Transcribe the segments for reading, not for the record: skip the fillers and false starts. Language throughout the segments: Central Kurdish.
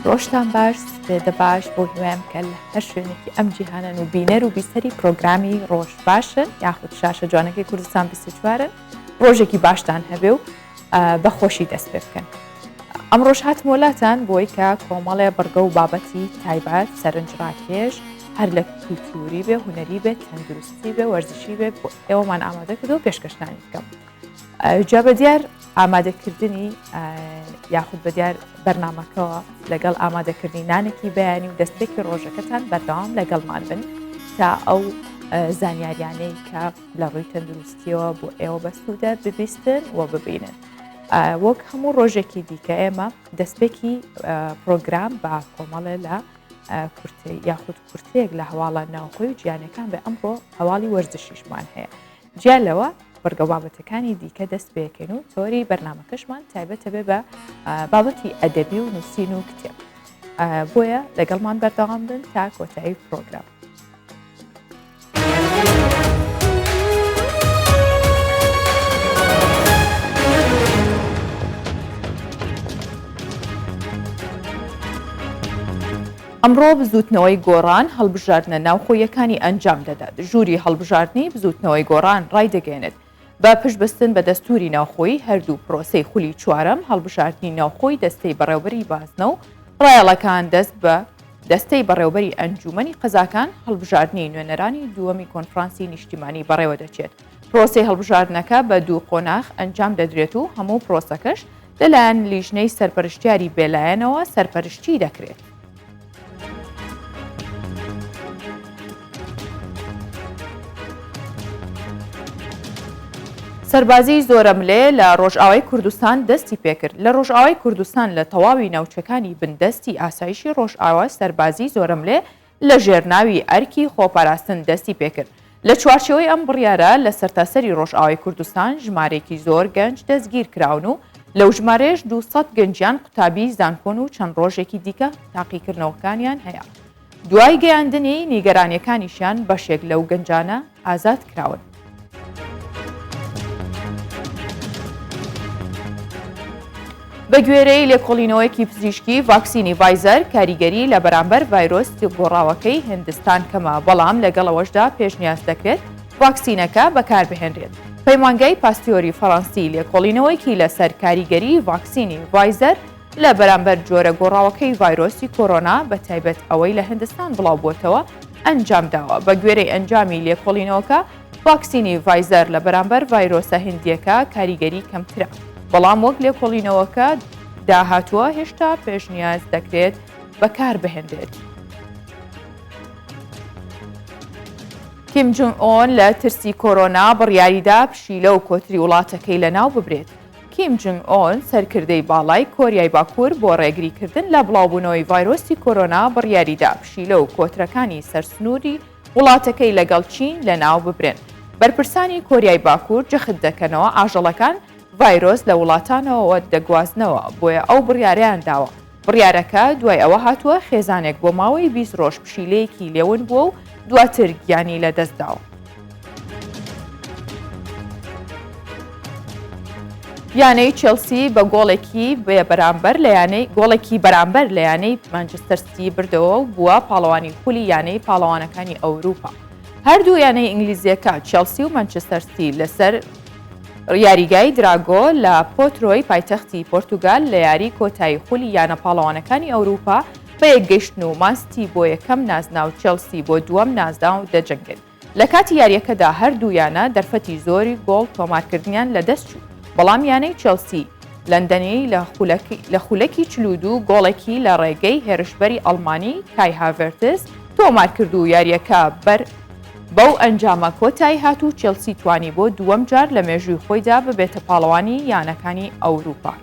ڕۆژتان باش سپێدە باش بۆ هیوایم کە لە هەر شوێنێکی ئەم جیهانن و بینەر و بیسەری پرۆگرامی ڕۆژ باشن یاخود شاشە جوانەکەی کوردستان 24 ڕۆژێکی باشتان هەبێ و بەخۆشی دەست پێ بکەن. ئەم ڕۆژ هاتم وڵاتان بۆی کە کۆمەڵێ بڕگە و بابەتی تایبەت سەرنجڕاکێش هەر لە کولتوری بێ هوەری بێت تەندروستی بێ وەرزشی بێت بۆ ئێوەمان ئامادە کردو و پێشکەشتانی بکەم. جا بە دیار ئامادەکردنی یاخود بە دیار بەرنامەکەەوە لەگەڵ ئامادەکردنی نانێکی بەیانی و دەستپێکی ڕۆژەکەتان بەردەوام لەگەڵمان بن تا ئەو زانیاریانەی کە لە ڕووی تەندروستیەوە بۆ ئێوە بەسوودە ببیستن و ببینن. وەک هەموو ڕۆژێکی دیکە ئێمە دەستپێکی پرۆگرام بە کۆمەڵێ لە یاخود کورتێک لە هەواڵە ناوخۆی و گیانەکان بە ئەمڕۆ هەواڵی وەرزشیشمان هەیە. جیا لەوە بەرگە بابەتەکانی دیکە دەست پێکەین و تۆری بەرنامەکەشمان تایبەتە بێ بە بابەتی ئەدەبی و نووسین و کتێب. بۆیە لەگەڵمان بەردەوام بن تا کۆتایی پرۆگرام. ئەمڕۆ بزوتنەوەی گۆڕان هەڵبژاردنە ناوخۆیەکانی ئەنجام دەدات. ژووری هەڵبژاردننی بزوتنەوەی گۆڕان ڕای دەگەێنێت بە پشتبستن بە دەستوری ناوخۆی هەردوو پرۆسەی خولی چوارەم هەڵبژاردننی ناوخۆی دەستەی بەڕێوبەری بازنە و ڕایەڵەکان دەست بە دەستەی بەڕێوبەری ئەنجومەنی قەزاکان هەڵبژاردننی نوێنەرانی دووەمی کۆنفرانسی نیشتیمانی بەڕێوە دەچێت. پرۆسەی هەڵبژاردنەکە بە دوو قۆناغ ئەنجام دەدرێت و هەموو پرۆسەکەش لەلایەن لیژنەی سەرپەرشتیاری بێلایەنەوە سەرپەرشتی دەکرێت. سەربازی زۆرەملێ لە ڕۆژئاوای کوردستان دەستی پێکرد. لە ڕۆژئاوای کوردستان لە تەواوی ناوچەکانی بندەستی ئاسایشی ڕۆژئاوا سەربازی زۆرەملێ لە ژێرناوی ئەرکی خۆپاراستن دەستی پێکرد. لە چوارچەوەی ئەم بڕیارە لە سەرتاسەری ڕۆژئاوای کوردستان ژمارێکی زۆر گەنج دەستگیر کراون و لەو ژمارەیەش 200 گەنجیان قوتابی زانکۆن و چەند ڕۆژێکی دیکە تاقیکردنەوەکانیان هەیە. دوای گەیاندنی نیگەرانیەکانیشیان بەشێک لەو گەنجانە ئازاد کراون. بە گوێرەی لێکۆڵینەوەیەکی پزیشکی ڤاکسینی ڤایزەر کاریگەری لە بەرامبەر ڤایرۆسی گۆڕاوەکەی هیندستان کەمە بەڵام لەگەڵەوەشدا پێشنیاز دەکرێت ڤاکسینەکە بەکاربهێنرێت. پەیمانگای پاستیۆری فەڕەنسی لێکۆڵینەوەیەکی لەسەر کاریگەری ڤاکسینی ڤایزەر لە بەرامبەر جۆرە گۆڕاوەکەی ڤایرۆسی کۆرۆنا بە تایبەت ئەوەی لە هیندستان بڵاو بووتەوە ئەنجام داوە. بە گوێرەی ئەنجامی لێکۆڵینەوەکە ڤاکسینی ڤایزەر لە بەرامبەر ڤایرۆسە هیندیەکە کاریگەری کەمترە. بەڵام وەک لێکۆڵینەوەکە داهاتووە هێشتا پێشنیاز دەکرێت بەکاربهێنرێت. کیم جۆنگ ئۆن لە ترسی کۆرۆنا بڕیاریدا پشیلە و کۆتری وڵاتەکەی لەناو ببرێت. کیم جۆنگ ئۆن سەرکردەی باڵای کۆریای باکوور بۆ ڕێگریکردن لە بڵاوبوونەوەی ڤایرۆسی کۆرۆنا بڕیاریدا پشیلە و کۆترەکانی سەرسنووری وڵاتەکەی لەگەڵ چین لەناو ببرێن. بەرپرسانی کۆریای باکوور جەخت دەکەنەوە ئاژەڵەکان ڤایرۆس لە وڵاتانەوە دەگوازنەوە بۆیە ئەو بڕیارەیان داوە. بڕیارەکە دوای ئەوە هاتووە خێزانێک بۆ ماوەی 20 ڕۆژ پشیلەیەکی لێون بووە و دواتر گیانی لەدەستداوە. یانەی چێلسی بە گۆڵێکی بەرامبەر لە یانەی مانچستەر سیتی بردەوە و بووە پاڵەوانی خولی یانەی پاڵەوانەکانی ئەوروپا. هەردوو یانەی ئینگلیزیەکە چێلسی و مانچستەر سیتی لەسەر یاریگای دراگۆ لە پۆترۆی پایتەختی پۆرتوگال لە یاری کۆتایی خولی یانە پاڵەوانەکانی ئەوروپا بە یەکگەیشتن و ماستی بۆ یەکەم نازنا و چێلسی بۆ دووەم نازدا و دەجەنگن. لە کاتی یاریەکەدا هەردوویانە دەرفەتی زۆری گۆڵ تۆمارکردنیان لەدەست چوو. بەڵام یانەی چێلسی لەندەنی لە خولەکی 42 گۆڵێکی لە ڕێگەی هێرشبەری ئەڵمانی کای هاڤێرتس تۆمارکرد و یاریەکە بەو ئەنجامە کۆتایی هاتوو چێلسی توانی بۆ دووەم جار لە مێژووی خۆیدا ببێتە پاڵەوانی یانەکانی ئەوروپا.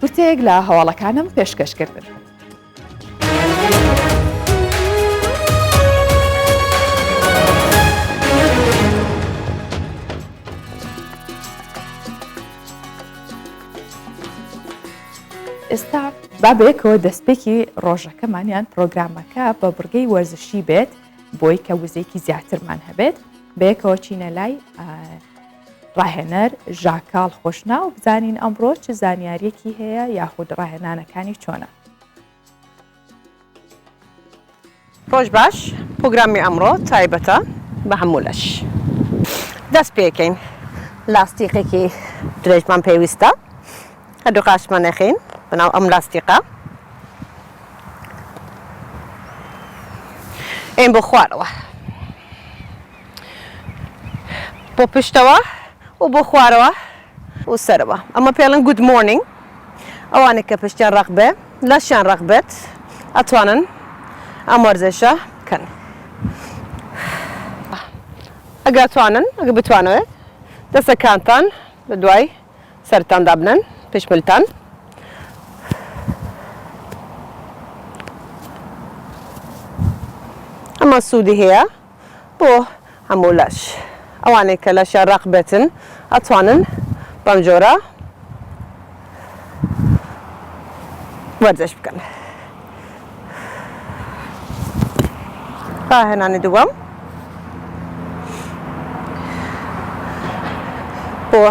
کورتێک لە هەواڵەکانم پێشکەشکردن. ئێستا بابێکەوە دەستپێکی ڕۆژەکەمانیان پرۆگرامەکە بە بڕگەی وەرزشی بێت بۆی کە وزەیەکی زیاترمان هەبێت بەیەکەوە چینە لای ڕاهێنەر ژاکاڵ خۆشنا و بزانین ئەمڕۆ چ زانیاریەکی هەیە یاخود ڕاهێنانەکانی چۆنە. ڕۆژ باش، پرۆگرامی ئەمڕۆ تایبەتە بە هەموو لەش. دەست پێکەین لاستیقێکی درێژمان پێویستە، هەردوو قاشمان نەخین بەناو ئەم لاستیقە. ئێن بۆ خوارەوە، بۆ پشتەوە و بۆ خوارەوە و سەرەوە. ئەمە پێڵن گود مۆرنینگ. ئەوانێک کە پشتیان ڕەق بێ لەشیان ڕەق بێت ئەتوانن ئەم وەرزشە بکەن. ئەگەر بتوانەوێت دەستەکانتان بە دوای سەرتاندا بنن پشملتان. ئەمە سوودی هەیە بۆ هەموو لەش. ئەوانێک کە لەشیان ڕەق بێتن ئەتوانن بەم جۆرە وەرزش بکەن. ڕاهێنانی دووەم بۆ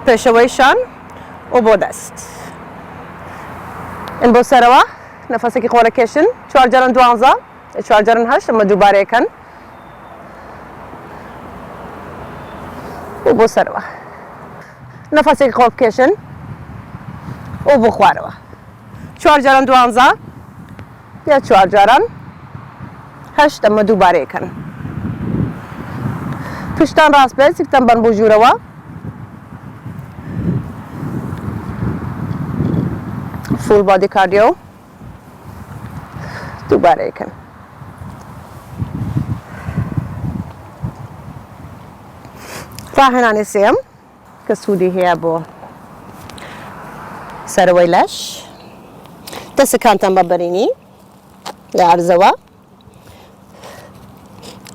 پێشەوەی شان و بۆ دەست. ئین بۆ سەرەوە نەفەسێکی خۆرەکێشن 4 جاران 12 4 جاران 8 ئەمە دووبارەیەکەن و بۆ سەرەوە. نەفەسێکی خۆ بکێشن و بۆ خوارەوە 4 جاران 12 یا 4 جاران 8 ئەمە دووبارەیەکەن. پشتان ڕاست بێت، سیکتان بەن بۆ ژوورەوە. فول بادی کاردیۆ دووبارەیەکەن. ڕاهێنانی سێم کە سوودی هەیە بۆ سەرەوەی لەش. دەستەکانتان بەبەرینی لە عەرزەوە،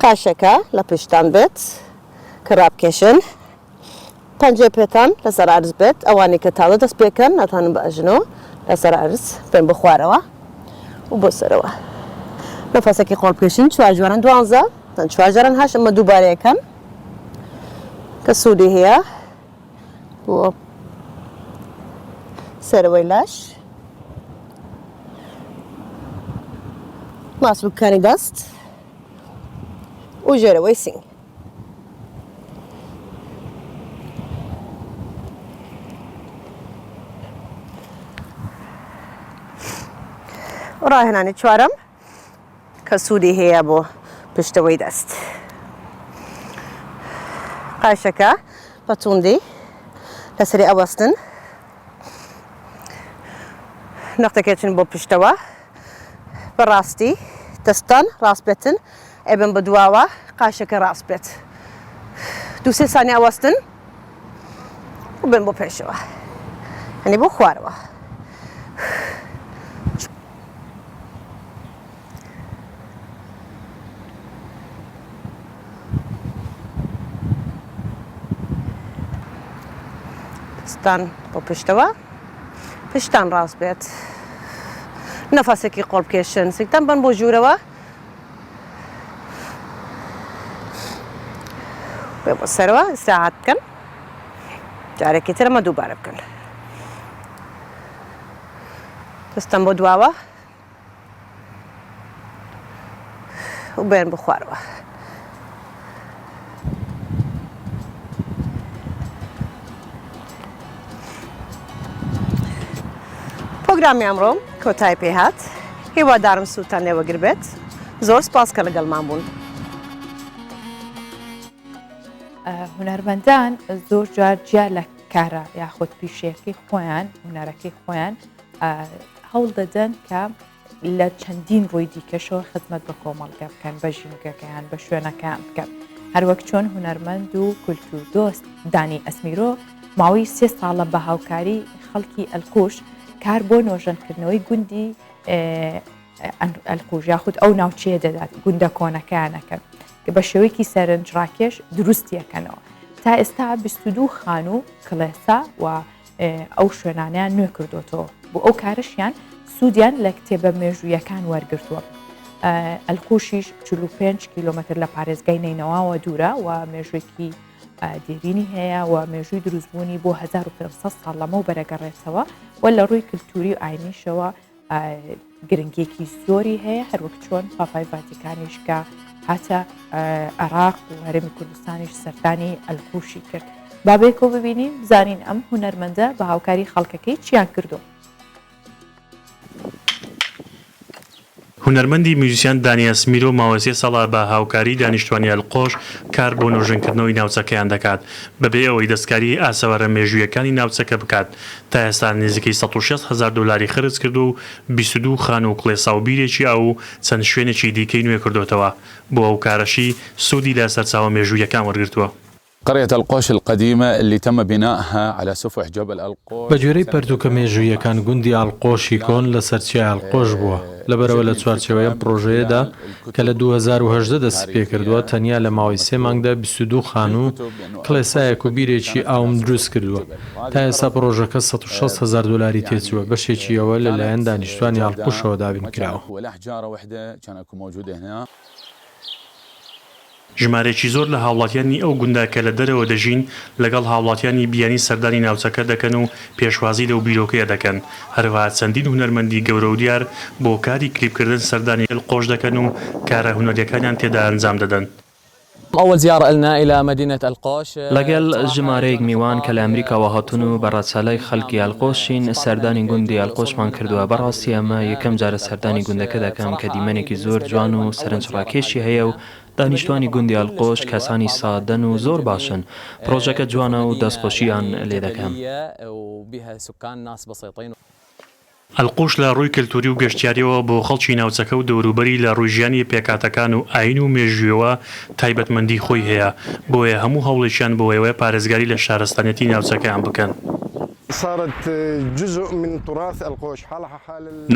قاشەکە لە پشتان بێت کە ڕابکێشن، پەنجەی پێتان لەسەر عەرز بێت. ئەوانی کە تاڵە دەست پێکەن ناتوانن بەئەژنەوە لەسەر عەرز بێن بۆ خوارەوە و بۆ سەرەوە. نەفەسێکی خۆڵ بکێشن 4 جاران 12 4 جاران 8 ئەمە دووبارەیەکەن کە سوودی هەیە بۆ سەرەوەی لەش. ماسوولکانی دەست و ژێرەوەی سینگ. ڕاهێنانی چوارەم کە سوودی هەیە بۆ پشتەوەی دەست. قاشەکە بە توندی لەسەری ئەوەستن، نەختەکێچن بۆ پشتەوە بەڕاستی دەستان ڕاست بێتن، ئێبن بە دواوە قاشەکە ڕاست بێت. 2-3 سانیە ئەوەستن و بن بۆ پێشەوە، هەنی بۆ خوارەوە. دەستان بۆ پشتەوە، پشتان ڕاست بێت، نەفەسێکی قۆڵ بکێشن، سیکتان بن بۆ ژوورەوە، بێ بۆ سەرەوە ئیستراحەت بکەن. جارێکی تر ئەمە دووبارە بکەن. دەستان بۆ دواوە و بێن بۆ خوارەوە. پرۆگرامی ئەمڕۆ کۆتایی پێهات. هیوادارم سوودتان لێوەگر بێت. زۆر سپاس کە لەگەڵمان بوون. هونەرمەندان زۆر جار جیا لە کارە یاخود پیشەیەکی خۆیان، هونەرەکەی خۆیان هەوڵ دەدەن کە لە چەندین ڕووی دیکەشەوە خزمەت بە کۆمەڵگە بکەن، بە ژینگەکەیان، بە شوێنەکەیان بکەن. هەروەک چۆن هونەرمەند و کولتور دۆست دانی ئەسمیرۆ ماوەی 3 ساڵە بە هاوکاری خەڵکی ئەلقوش کار بۆ نۆژەنکردنەوەی گوندی ئەلقوش یاخود ئەو ناوچەیە دەدات، گوندە کۆنەکەیانەکەن کە بە شێوەیەکی سەرنجڕاکێش دروستیەکەنەوە. تا ئێستا 22 خان و کڵێسا و ئەو شوێنانیان نوێ کردوتەوە بۆ ئەو کارشیان سوودیان لە کتێبە مێژوویەکان وەرگرتووە. ئەلقوشیش 45 کیلۆمەتر لە پارێزگای نینەوەوە دوورە و مێژوێکی دێرینی هەیە و مێژووی دروستبوونی بۆ 1500 ساڵ لەمە بەرەگەڕێتەوە و لە ڕووی کللتوری و ئاینیشەوە گرنگێکی زۆری هەیە هەروەک چۆن پاپای ڤاتیکانیش کە هاتە عێراق و هەرێمی کوردستانیش سەردانی ئەلقوشی کرد. بابێکۆ ببینیم بزانین ئەم هونەرمەندە بە هاوکاری خەڵکەکەی چیان کردو. هونەرمەندی میوزیسیان دانیا سمیرۆ ماوەسێ ساڵا بە هاوکاری دانیشتوانی ئەلقۆش کار بۆ نۆژنکردنەوەی ناوچەکەیان دەکات بەبێ ئەوەی دەستکاری ئاسەوارە مێژوویەکانی ناوچەکە بکات تا ئێستا نزیکەی 16,000 دلاری خرج کرد و 22 خان و کڵێسا و بیرێکی ئاو چەند شوێنێکی دیکەی نوێ کردوتەوە بۆ ئەو کارەشی سوودی لە سەرچاوە مێژوویەکان وەرگرتووە. قرية القوش القديمة اللي تم بنائها على سفح جبل القوش بەگوێرەی پەرتووکە مێژوویەکان گوندی ئەڵقۆشی کۆن لە سەرچای ئەڵقۆش بووە لەبەرەوە لە چوارچەوەیە پرۆژەیەدا کە لە 2018 دەستی پێ کردووە تەنیا لە ماوەی 3 مانگدا 22 خان و کڵێسایەک و بیرێکی ئاوم دروست کردووە تا ئێستا پرۆژەکە 16,000 دلاری تێچووە بەشێکی ئەوە لەلایەن دانیشتوانی ئەڵقۆشەوە دابین کراوە. ژمارێکی زۆر لە هاوڵاتیانی ئەو گوندە کە لە دەرەوە دەژین لەگەڵ هاوڵاتیانی بیانی سەردانی ناوچەکە دەکەن و پێشوازی لەو بیرۆکەیە دەکەن هەروەها چەندین هونەرمەندی گەورە و دیار بۆ کاری کلیپکردن سەردانی ئەلقۆش دەکەن و کارە هونەریەکانیان تێدا ئەنجام دەدەن. أول زيارة لنا إلى مدينة القوش لەگەڵ ژمارەیەک میوان کە لە ئەمریکاوە هاتوون و بەڕادچالای خەڵکی ئەلقۆشین سەردانی گوندی ئەلقۆشمان کردووە بەڕاستی ئەمە یەکەم جارە سەردانی گوندەکە دەکەم کە دیمەنێکی زۆر جوان و سەرنجڕاکێشی هەیە و دانیشتوانی گوندی ئەلقۆش کەسانی سادەن و زۆر باشن پرۆژەکە جوانە و دەستخۆشییان لێ دەکەم. ئەلقۆش لە ڕووی کللتوری و گەشتیاریەوە بۆ خەڵکی ناوچەکە و دەوروبەری لە ڕۆژیانی پێکاتەکان و ئاین و مێژوویەوە تایبەتمەندی خۆی هەیە بۆیە هەموو هەوڵێکیان بۆ ئێوەیە پارێزگاری لە شارستانەتی ناوچەکەیان بکەن.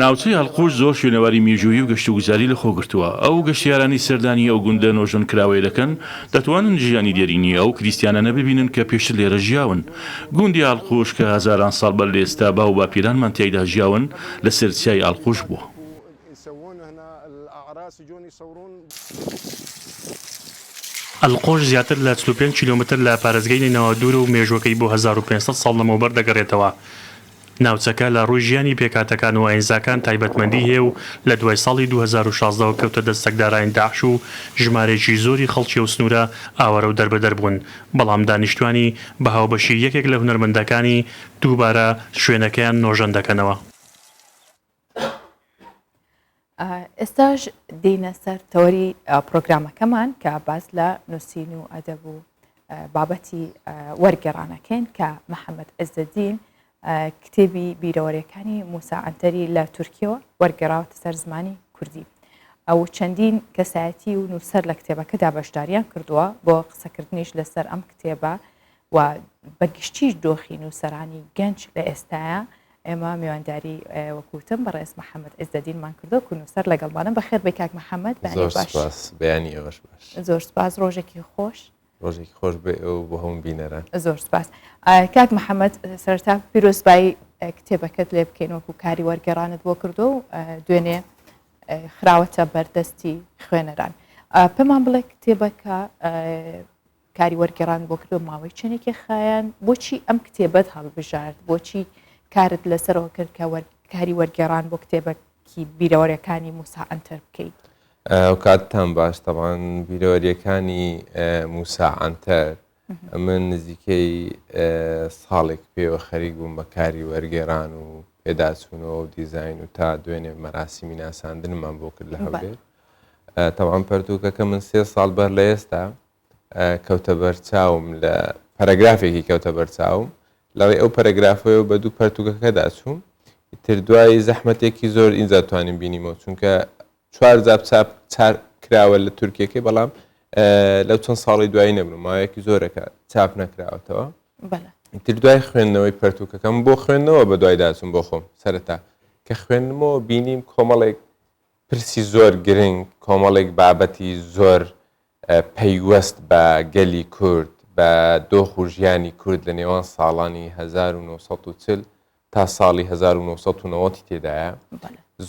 ناوچەی ئەلقۆش زۆر شوێنەواری مێژوویی و گەشتوگوزاری لە خۆگرتووە ئەو گەشتیارانی سەردانی ئەو گوندە نۆژن کراوەی دەکەن دەتوانن ژیانی دێرینی ئەو کریستیانانە ببینن کە پێشتر لێرە ژیاون. گوندی ئەلقۆش کە هەزاران ساڵ بەر لە ئێستا با و باپیرانمان تیایدا ژیاون لە سەرچای ئەلقۆش بووە. ئەلقۆش زیاتر لە 45 کیلۆمتر لە پارێزگای نێنەوە دوورە و مێژوەکەی بۆ 1500 ساڵ لەمەوبەر دەگەڕێتەوە. ناوچەکە لە ڕووی ژیانی پێکاتەکان و ئاینزاکان تایبەتمەندی هەیە و لە دوای ساڵی 2016 کەوتە دەستەکدارانی داعش و ژمارێکی زۆری خەڵکی و سنوورە ئاوەرە و دەربەدەر بوون بەڵام دانیشتوانی بە هاوبەشی یەکێک لە هونەرمەندەکانی دووبارە شوێنەکەیان نۆژەن دەکەنەوە. ئێستاش دێنە سەر تەوەری پرۆگرامەکەمان کە باز لە نووسین و ئەدەب و بابەتی وەرگێڕانەکەین کە محەممەد عەزەدین کتێبی بیرەوەریەکانی موسا ئەنتەری لە تورکیەوە وەرگێڕاوەتە سەر زمانی کوردی ئەو چەندین کەسایەتی و نووسەر لە کتێبەکەدا بەشداریان کردووە بۆ قسەکردنیش لەسەر ئەم کتێبە و بەگشتیش دۆخی نووسەرانی گەنج لە ئێستاە ئێمە میوانداری وەکوتم بەڕێز محەممەد عەزەدینمان کردو و نووسەر لەگەڵمانە بەخێر بە کاک محەممەد بەیانی ئێوەش باش زۆر سپاس ڕۆژێکی خۆش ڕۆژێکی خۆش بێ ئەو بۆ هەموو بینەران زۆر سپاس کاک محەممەد سەرتا پیرۆزبایی کتێبەکەت لێ بکەین وەکو کاری وەرگێڕانت بۆ کردو و دوێنێ خراوەتە بەردەستی خوێنەران پێمان بڵێ کتێبەکە کاری وەرگێڕان بۆ کردو ماوەی چەندێکی خایەن بۆچی ئەم کتێبەت هەڵبژارد بۆچی کارت لەسەرەوە کرد کە کاری وەرگێڕان بۆ کتێبەکی بیرەوەریەکانی موسا ئەنتەر بکەیت ئەو کاتتان باش تەوان بیرەوەریەکانی موسا ئەنتەر من نزیکەی ساڵێک پێوە خەریک بووم بە کاری وەرگێڕان و پێداچوونەوە و دیزاین و تا دوێنێ مەراسیمی ناساندنمان بۆ کرد لە هەولێر تەوان پەرتووکەکە من 3 ساڵ بەر لە ئێستا کەوتە بەرچاوم لە پەرەگرافێکی کەوتە بەرچاوم لەڕێ ئەو پەرەگرافەوە بە دوو پەرتووکەکەدا چووم تر دوای زەحمەتێکی زۆر ئینجا توانین بینیمەوە چونکە 4 جار چاپ کراوە لە تورکیەکەی بەڵام لەو چەند ساڵی دوایی نەبوو ماوەیەکی زۆرەکە چاپ نەکراوەتەوە تر دوای خوێندنەوەی پەرتووکەکەم بۆ خوێندنەوە بە دوای داچوم بۆ خۆم سەرەتا کە خوێندنەوە بینیم کۆمەڵێک پرسی زۆر گرنگ کۆمەڵێک بابەتی زۆر پەیوەست بە گەلی کورد بە دۆخ و ژیانی کورد لە نێوان ساڵانی 1940 تا ساڵی 1990 تێدایە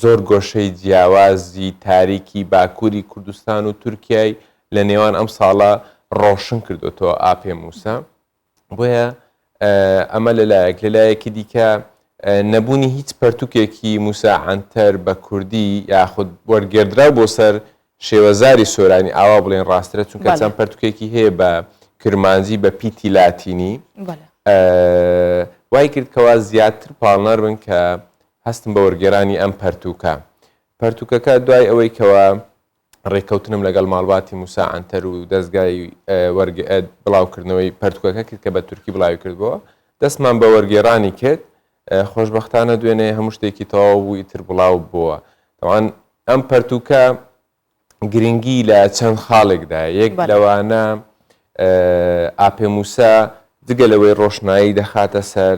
زۆر گۆشەی جیاوازی تاریکی باکووری کوردستان و تورکیای لە نێوان ئەم ساڵە ڕۆشن کردوەوە ئاپێ موسا بۆیە ئەمە لەلایەکی دیکە نەبوونی هیچ پەرتوکێکی موسا عنتەر بە کوردی یاخود وەرگێردرا بۆ سەر شێوەزاری سۆرانی ئاوا بڵێن ڕاسترە چونکە چەند پەرتوکێکی هەیە بە کرمانجی بە پیتی لاتینی وای کردکەوە زیاتر پاڵنەر بن کە هەستم بە وەرگێرانی ئەم پەرتوکەکە دوای ئەوەی کەوە ڕێککەوتنم لەگەڵ ماڵباتی موسا عنتەر و دەستگای بڵاوکردنەوەی پەرتوکەکە کرد کە بە تورکی بڵاوی کردبووە دەستمان بە وەرگێڕانی کرد خۆشببختانە دوێنێ هەموو شتێکی تەواو بوو ئیتر بڵاو بووە تاوان ئەم پەرتوکە گرنگی لە چەند خاڵێکدا یەک لەوانە ئاپێ موسا جگە لەوەی ڕۆشنایی دەخاتە سەر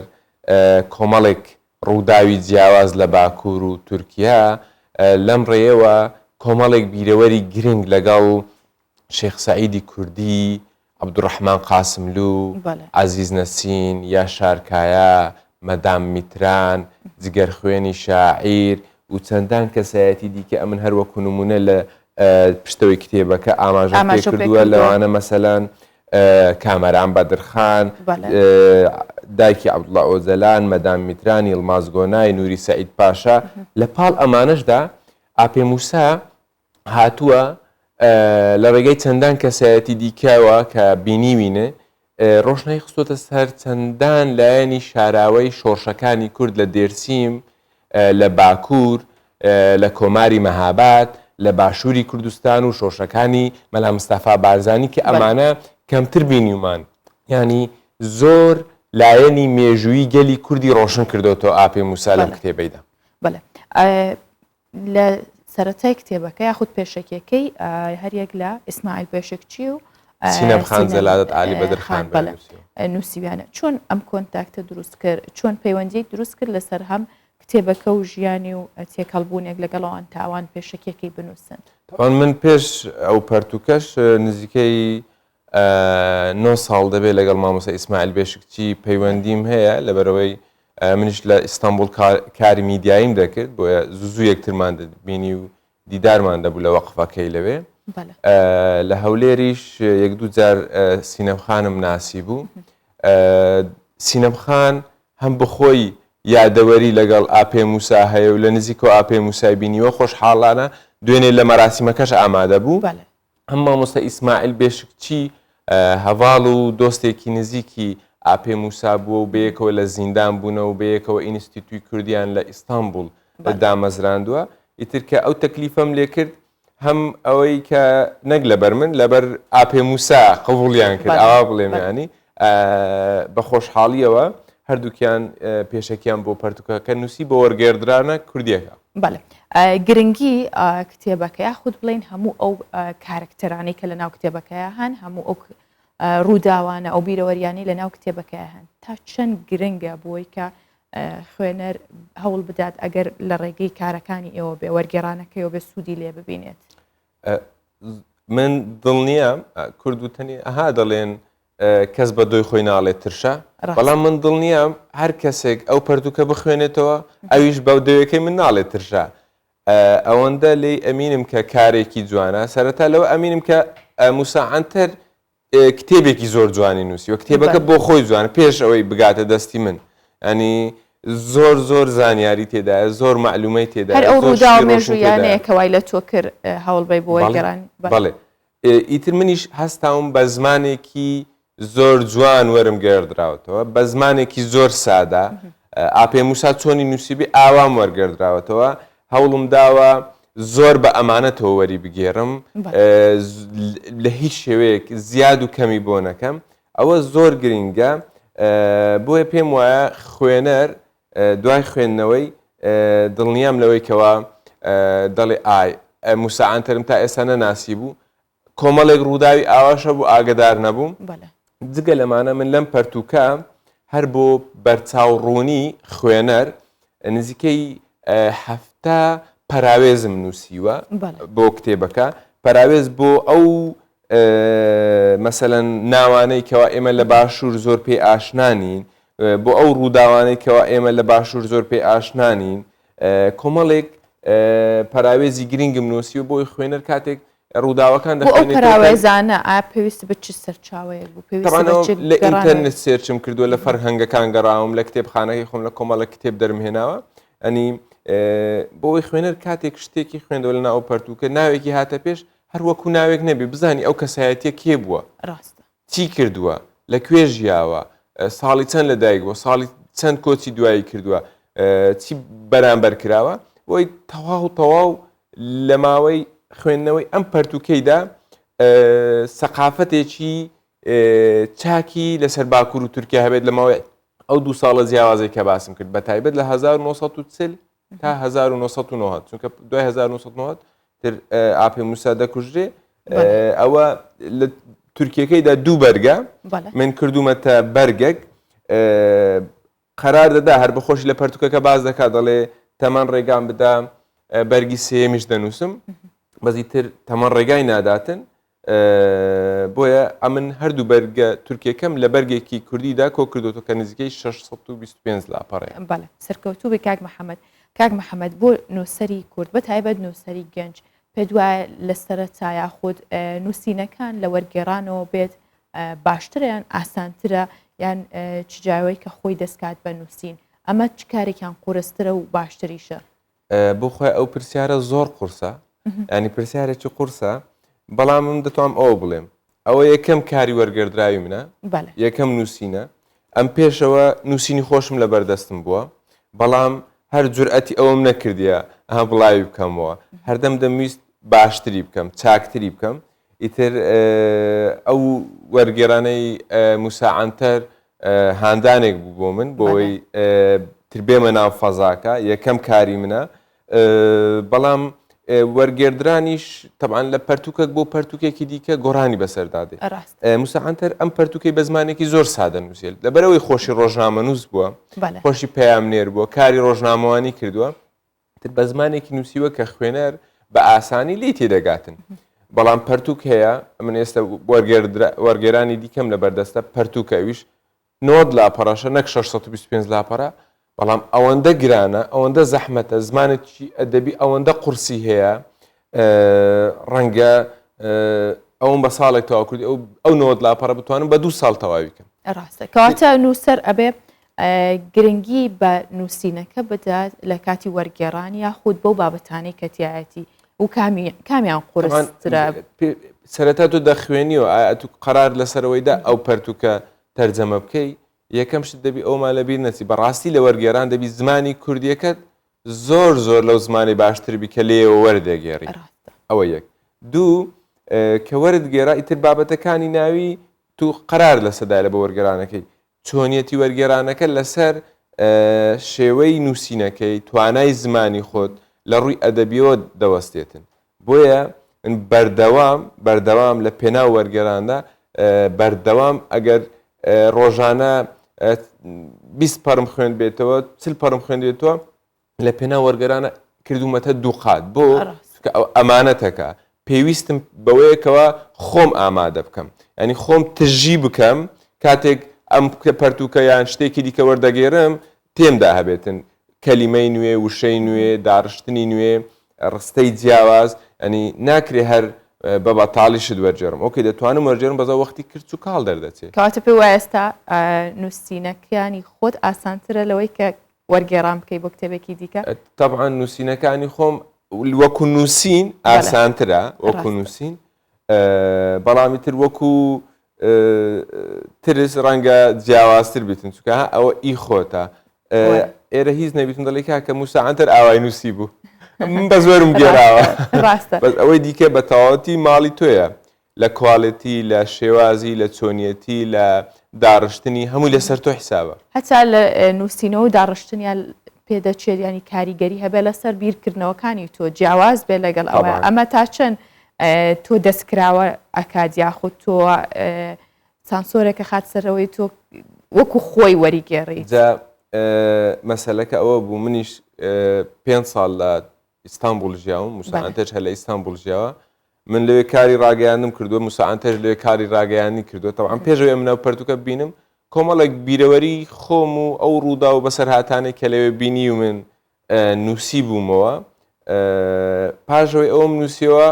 کۆمەڵێک ڕووداوی جیاواز لە باکوور و تورکیا لەم ڕێیەوە کۆمەڵێک بیرەوەری گرنگ لەگەڵ شێخ سەعیدی کوردی عەبدوڕەحمان قاسملو عەزیز نەسین یا شارکایە مەدام میتران جگەر خوێنی شاعیر و چەندان کەسایەتی دیکە ئەمن هەروەکو نمونە لە پشتەوەی کتێبەکە ئاماژە پێ کردووە لەوانە مەسەلەن کامەران بەدرخان دایکی عەبدوڵڵا ئۆزەلان مەدام میتران یڵماز گۆنای نووری سەعید پاشا لە پاڵ ئەمانەشدا ئاپێ موسا هاتووە لە ڕێگەی چەندان کەسایەتی دیکەوە کە بینیوینە ڕۆشنایی خستۆتە سەر چەندان لایەنی شاراوەی شۆڕشەکانی کورد لە دێرسیم لە باکوور لە کۆماری مەهاباد لە باشووری کوردستان و شۆڕشەکانی مەلا مستەفا بارزانی کە ئەمانە کەمتر بینیومان ینی زۆر لایەنی مێژووی گەلی کوردی ڕۆشن کردوەوە ئاپێ موسا لەم کتێبەیدا لە سەرەتای کتێبەکە یاخود پێشەکیەکەی هەریەک لە ئیسماعیل پێشکچی و سینەمخان جەلالەت عالی بەدرخان نووسیویانە چۆن ئەم کۆنتاکتە دروست کرد چۆن پەیوەندی دروست کرد لەسەر هەم کتێبەکە و ژیانی و تێکەڵبوونێک لەگەڵەوان تاوان پێشەکیەکەی بنووسن تاوان من پێش ئەو پەرتوکەش نزیکەی 9 ساڵ دەبێت لەگەڵ مامۆستا ئیسماعیل پێشکچی پەیوەندیم هەیە لەبەرەوەی منیش لە ئیستانبول کاری میدیاییم دەکرد بۆیە زوو یەکترمان دەبینی و دیدارمان دەبوو لە وەقفەکەی لەوێ لە هەولێریش یەک دوو جار سینەمخانم ناسی بوو سینەمخان هەم بخۆی یادەوەری لەگەڵ ئاپێ موسا هەیە و لە نزیکەوە ئاپێ موسای بینیوە خۆشحاڵانە دوێنێ لە مەراسیمەکەش ئامادە بوو هەم مامۆستا ئیسماعیل بێشکچی هەواڵ و دۆستێکی نزیکی ئاپێ موسا بووە و بەیەکەوە لە زیندان بوونە و بەیەکەوە ئینستیتوی کوردیان لە ئیستانبول دامەزراندووە ئیتر کە ئەو تەکلیفەم لێ کرد هەم ئەوەی کە نەک لەبەر من لەبەر ئاپێ موسا قبوڵیان کرد ئاوا بڵێمانی بە خۆشحاڵیەوە هەردووکیان پێشەکیان بۆ پەرتوکەکە نووسی بە وەرگێردرانە کوردیەکە گرنگی کتێبەکە یاخود بڵین هەموو ئەو کارکتەرانی کە لە ناو کتێبەکەیە هەن هەموو ئەو ڕووداوانە ئەو بیرەوەریانی لە ناو کتێبەکەیە هەن تا چەند گرنگە بۆی کە خوێنەر هەوڵ بدات ئەگەر لە ڕێگەی کارەکانی ئێوە بێ وەرگێڕانەکەیەوە بێ سوودی لێ ببینێت من دڵنیە کورد وتنی ئەها دەڵێن کەس بە دۆی خۆی ناڵێت ترشە بەڵام من دڵنیە هەر کەسێک ئەو پەرتوکە بخوێنێتەوە ئەویش بەو دەوەکەی من ناڵێت ترشە ئەوەندە لێی ئەمینم کە کارێکی جوانە سەرەتا لەوە ئەمینم کە موسا عنتەر کتێبێکی زۆر جوانی نووسی و کتێبەکە بۆ خۆی جوانە پێش ئەوەی بگاتە دەستی من ئەنی زۆر زانیاری تێدایە زۆر معلومەی تێدا هەر ئەو ڕوودا و مێژوویانەیە کە وای لە تۆ کرد هەوڵ بۆ وەرگێڕان بەڵێ ئیتر منیش هەستاوم بە زمانێکی زۆر جوان وەرم گێڕدراوەتەوە بە زمانێکی زۆر سادا ئاپێ موسا چۆنی نووسیبی ئاوام وەرگێڕدراوەتەوە هەوڵم داوە زۆر بە ئەمانەتەوە وەری بگێڕم لە هیچ شێوەیەک زیاد و کەمی بۆ نەکەم ئەوە زۆر گرنگە بۆیە پێم وایە خوێنەر دوای خوێندنەوەی دڵنیام لەوەی کەوە دەڵێ ئای موسا عنتەرم تا ئێستا نەناسی بوو کۆمەڵێک ڕووداوی ئاواشە بوو ئاگدار نەبووم جگە لەمانە من لەم پەرتوکە هەر بۆ بەرچاوڕوونی خوێنەر نزیکەی 7 پەراوێزم نووسیوە بۆ کتێبەکە پەراوێز بۆ ئەو مەسەلەن ناوانەی کەوا ئێمە لە باشوور زۆر پێی ئاشنانین بۆ ئەو ڕووداوانەی کەوا ئێمە لە باشوور زۆر پێی ئاشنانین کۆمەڵێک پەراوێزی گرنگم نووسی و بۆی خوێنەر کاتێک ڕووداوەکان بۆ ئەو کەراوێزانە ئایا پێویستە بە چ سەرچاوەیەک بوو تەوانەوە لە ئینتەرنێت سێرچم کردووە لە فەرهەنگەکان گەڕاوم لە کتێبخانەکەی خۆم لە کۆمەڵە کتێب دەرمهێناوە ئەنی بۆی خوێنەر کاتێک شتێکی خوێندەوە لە ناو پەرتووکە ناوێکی هاتە پێش هەروەکو ناوێک نەبێ بزانی ئەو کەسایەتیە کێ بووە ڕاستە چی کردووە لەکوێ ژیاوە ساڵی چەند لەدایک بووە ساڵی چەند کۆچی دوایی کردووە چی بەرامبەر کراوە بۆی تەواو لە ماوەی خوێندنەوەی ئەم پەرتوکەیدا سەقافەتێکی چاکی لەسەر باکوور و تورکیا هەبێت لە ماوەی ئەو 2 ساڵە جیاوازێک کە باسم کرد بە تایبەت لە 1940 تا 1990 چونکە 1990 تر ئاپی موسا دەکوژرێ ئەوە لە تورکیەکەیدا 2 بەرگە من کردومەتە بەرگێک قەرار دەدا هەر بەخۆشی لە پەرتوکەکە باز دەکات دەڵێ تەمان ڕێگان بدا بەرگی سێمیش دەنووسم بەزی تر تەمان ڕێگای ناداتن بۆیە ئەمن هەردوو بەرگە تورکیەکەم لە بەرگێکی کوردیدا کۆ کردوەوە کە نزیکەی 625 لاپەڕێ بەڵێ سەرکەوتوو بێ کاک محەممەد بۆ نووسری کورد بە تایبەت نووسری گەنج پێ دوایە لە سەرەتا یاخود نووسینەکان لە وەرگێڕانەوە بێت باشترە یان ئاسانترە یان چجاوی کە خۆی دەستکات بە نووسین ئەمە چ کارێکیان قورسترە و باشتریشە بۆ خۆی ئەو پرسیارە زۆر قورسە ینی پرسیارێکی قورسە بەڵام من دەتوانم ئەوە بڵێم ئەوە یەکەم کاری وەرگردراوی منە یەکەم نووسینە ئەم پێشەوە نووسینی خۆشم لە بەردەستم بووە بەڵام هەر جورئەتی ئەوم نەکردیە ئەها بڵاوی بکەمەوە هەردەم دەمویست باشتری بکەم چاکتری بکەم ئیتر ئەو وەرگێرانەی موساعەنتەر هاندانێک بوو بۆ من بۆی تربێمە ناو فەزاکە یەکەم کاری منە بەڵام وەرگێردرانیش تەبعاً لە پەرتوکێک بۆ پەرتوکێکی دیکە گۆڕانی بەسەردادێ موساعەنتەر ئەم پەرتوکەی بە زمانێکی زۆر سادە نووسێت لەبەرەوەی خۆشی ڕۆژنامە نووس بووە خۆشی پەیامنێر بووە کاری ڕۆژنامەوانی کردووە تر بە زمانێکی نووسیوە کە خوێنەر بە ئاسانی لی تێدەگاتن بەڵام پەرتوک هەیە من ئێستا وەرگێرانی دیکەم لە بەردەستە پەرتوکەویش 90 لاپەڕەشە نەک 625 لاپەرە بەڵام ئەوەندە گرانە ئەوەندە زەحمەتە زمانێکی ئەدەبی ئەوەندە قورسی هەیە ڕەنگە ئەوم بە ساڵێک تەواو کردی ئەو 90 لاپەڕە بتوانم بە 2 ساڵ تەواوی بکەم ڕاستە کەواتە نووسەر ئەبێ گرنگی بە نووسینەکە بدات لە کاتی وەرگێڕانی یاخود بەو بابەتانەی کە تایەتی و کامیان قورسترە سەرەتا تۆ دەخوێنیەوە ئایا تو قەرار لەسەرەوەیدا ئەو پەرتوکە تەرجەمە بکەی یەکەم شت دەبی ئەومان لەبیر نەچی بەڕاستی لە وەرگێران دەبی زمانی کوردیەکەت زۆر لەو زمانی باشتر بی کە لێەوە وەردەگێڕی ئەوە یەک دوو کە وەردگێڕا ئیتر بابەتەکانی ناوی تو قەرار لەسەدای لە بە وەرگێرانەکەی چۆنیەتی وەرگێرانەکە لەسەر شێوەی نووسینەکەی توانای زمانی خۆت لە ڕووی ئەدەبیەوە دەوەستێتن بۆیە بەردەوام لە پێناو وەرگێراندا بەردەوام ئەگەر ڕۆژانە 20 پەرم خوێن بێتەوە 40 پەرم خوێن بێتەوە لە پێناو وەرگێرانە کردومەتە 2 قات بۆ ئەمانەتەکە پێویستم بەوەیەکەوە خۆم ئامادە بکەم ینی خۆم تژی بکەم کاتێک ئەم پەرتوکە یان شتێکی دیکە وەردەگێرم تێمدا هەبێتن کەلیمەی نوێ وشەی نوێ داڕشتنی نوێ ڕستەی جیاواز ئەنی ناکرێ هەر بە بەتاڵیشت وەرجێڕم ئۆکەی دەتوانم وەرجێڕم بەزە وەختی کرد و کاڵ دەردەچێت کەواتە پێی وایە ئێستا نووسینەکانی خۆت ئاسانترە لەوەی کە وەرگێڕان بکەی بۆ کتێبێکی دیکە تەبعاً نووسینەکانی خۆم وەکو نووسین ئاسانترە وەکو نووسین بەڵامی تر وەکو ترس ڕەنگە جیاوازتر بیتن چونکە ئەوە ئی خۆتە ئێرە هیچ نەبیتم دەڵێ کاکە موساعەنتەر ئاوای نووسی بوو بە زۆرم گێراوە بەس ئەوەی دیکە بە تەواوەتی ماڵی تۆیە لە کواڵەتی لە شێوازی لە چۆنیەتی لە داڕشتنی هەمووی لەسەر تۆ حیسابە هەتا لە نووسینەوە و داڕشتنیان پێدەچێت ینی کاریگەری هەبێ لەسەر بیرکردنەوەکانی تۆ جیاواز بێ لەگەڵ ئەوە ئەمە تا چەند تۆ دەستکراوە ئەکات یاخود تۆ سانسۆرێکە خات سەرەوەی تۆ وەکو خۆی وەریگێڕی مەسەلەکە ئەوە بوو منیش 5 ساڵ لە ئیستانبول ژیاوم موساعەنتەر هە لە ئیستانبول ژیاوە من لەوێ کاری ڕاگەیاندم کردووە موساعەنتەر لەوێ کاری ڕاگەیانی کردووە تەواو پێشەوەی منەوە پەرتوکە بینم کۆمەڵێک بیرەوەری خۆم و ئەو ڕوودا و بەسەر هاتانێک کە لەوێ بینی و من نووسی بوومەوە پاشەوەی ئەوم نووسیەوە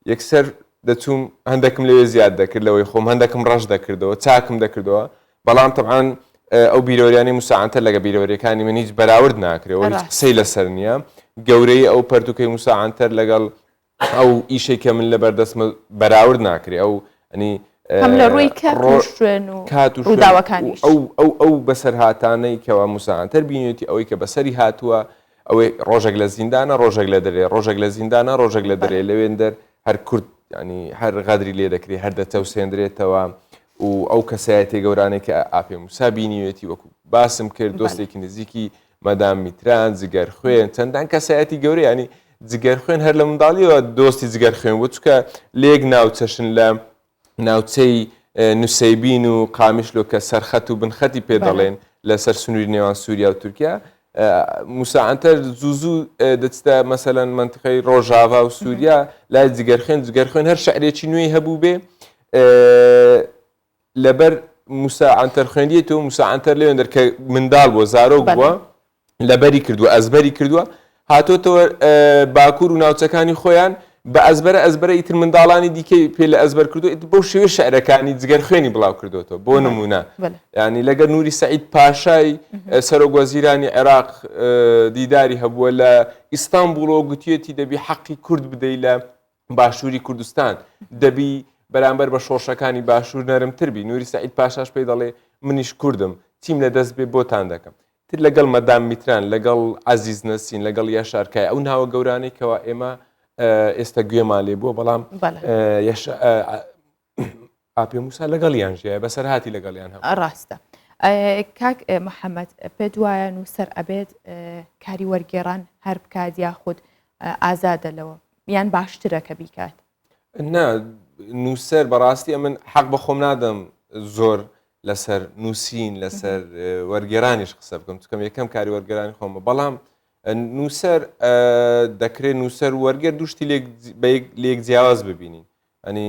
یەکسەر دەچووم هەندێکم لەوێ زیاد دەکرد لەوەی خۆم هەندێکم ڕەش دەکردەوە چاکم دەکردەوە بەڵام تەبعاان ئەو بیرۆریانی موساعاتر لەگە بیرۆریەکانی من هیچ بەراورد ناکرێەوە هیچ قسەی لەسەر نییە گەورەی ئەو پەرتوکەی موساعاتر لەگەڵ ئەو ئیشێک کە من لەبەردەستمە بەراورد ناکرێ ئەو ئەنی هەم لە ڕووی شوێن و ڕووداوەکانی ئەو بەسەرهاتانەی کەوا موساعاتر بینێتی ئەوەی کە بەسەری هاتووە ئەوەی ڕۆژێک لە زیندانە ڕۆژێک لە دەرێ ڕۆژێک لە زیندانە ڕۆژێک لە دەرێ لەوێن دەر هەر کورد ینی هەر غادری لێ دەکری هەر دەچەوسێنرێتەوە و ئەو کەسایەتی گەورانێک کە ئاپێ موسا بینیوێتی وەکو باسم کرد دۆستێکی نزیکی مەدام میتران جگەر خوێن چەندان کەسایەتی گەورە ینی جگەر خوێن هەر لە منداڵیەوە دۆستی جگەر خوێن بۆ چکە لێک ناوچەشن لە ناوچەی نووسیبین و قامیشلۆ کە سەرخەت و بنخەتی پێ دەڵێن لەسەر سنووری نێوان سووریا و تورکیا موساعاتر زوو دەچتە مەسەلەن منتقەی ڕۆژاوا و سووریا لای جگەر خوێن هەر شعرێکی نوێی هەبوو بێ لەبەر موساعاتر خوێندیێتەوە موساعاتر لێوێن دەرکە منداڵ بۆ زارۆک بووە لەبەری کردووە ئەزبەری کردووە هاتۆتەوە باکوور و ناوچەکانی خۆیان بە ئەزبەرە ئیتر منداڵانی دیکەی پێ لە ئەزبەر کردو بۆ شێوێ شعرەکانی جگەر خوێنی بڵاو کردوەوە بۆ نمونە ینی لەگەر نووری سەعید پاشای سەرۆک وەزیرانی عێراق دیداری هەبووە لە ئیستانبوڵەوە گوتیەتی دەبی حەقی کورد بدەی لە باشووری کوردستان دەبی بەرامبەر بە شۆڕشەکانی باشوور نەرمتربی نووری سەعید پاشاش پێی دەڵێ منیش کوردم چیم لە دەست بێ بۆتان دەکەم تر لەگەڵ مەدام میتران لەگەڵ عەزیز نەسین لەگەڵ یاشارکای ئەو ناوە گەورانەی کەوا ئێمە ئێستا گوێمان لێ بووە بەڵام ئاپێ موسا لەگەڵیان ژیایە بەسەرهاتی لەگەڵیان هەبوو ڕاستە کاک محەممەد پێ وایە نووسەر ئەبێت کاری وەرگێڕان هەر بکات یاخود ئازادەلەوە یان باشترە کە بیکات نا نووسەر بەڕاستی من حەق بە خۆم نادەم زۆر لەسەر نووسین لەسەر وەرگێرانیش قسە بکەم چکەم یەکەم کاری وەرگێرانی خۆمە بەڵام نووسەر دەکرێت نووسەر وەرگێر دوشتی لێک جیاواز ببینین ئەنی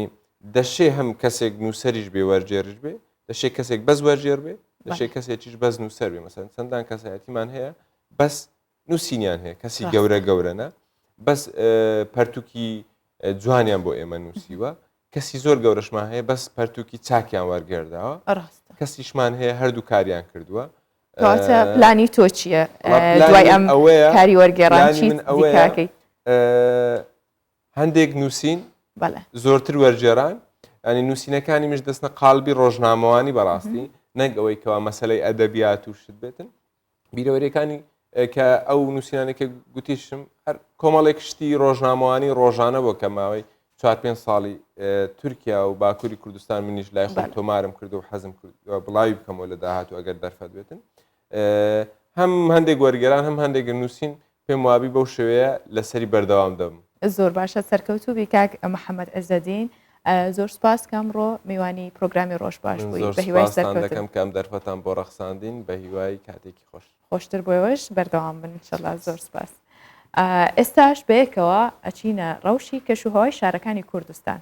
دەشێ هەم کەسێک نووسەریش بێ وەرجێرش بێ دەشێت کەسێک بەس وەرجێر بێ دەشێت کەسێکیش بەس نووسەر بێ مەسەن چەندان کەسایەتیمان هەیە بەس نووسینیان هەیە کەسی گەورەنە بەس پەرتووکی جوانیان بۆ ئێمە نووسیوە کەسی زۆر گەورەشمان هەیە بەس پەرتووکی چاکیان وەرگێرداوە کەسیشمان هەیە هەردوو کاریان کردووە پلانی تۆ چییە دوای ئەم کاری وەرگێڕانی هەندێک نووسین زۆرتر وەرجێران ئەنی نووسینەکانی مش دەستنە قالبی ڕۆژنامەوانی بەڕاستی نەک ئەوەی کەوا مەسەلەی ئەدەبیات و شت بێتن بیرەوەریەکانی کە ئەو نووسینانێکە گوتیشم هەر کۆمەڵێک شتی ڕۆژنامەوانی ڕۆژانە بۆ کە ماوەی 4-5 ساڵی تورکیا و باکووری کوردستان منیش لای خۆم تۆمارم کرد و حەزم کرد بڵاوی بکەمەوە لە داهاتوو ئەگەر دەرفەت بێتن هەم هەندێک وەرگێران هەم هەندێک نووسین پێم وابی بەو شێوەیە لەسەری بەردەوام دەبم زۆر باشە سەرکەوتوبی کاک محەممەد ئەزەدین زۆر سپاس کامڕۆ میوانی پرۆگرامی ڕۆژ باش بووی بە هیوای سەرکەوتن کەم دەرفەتان بۆ ڕەخساندین بە هیوای کاتێکی خۆشتر بۆەوەش بەردەوام بن انشەڵا زۆر سپاس ئێستاش بەیەکەوە ئەچینە ڕەوشی کەشوهەوای شارەکانی کوردستان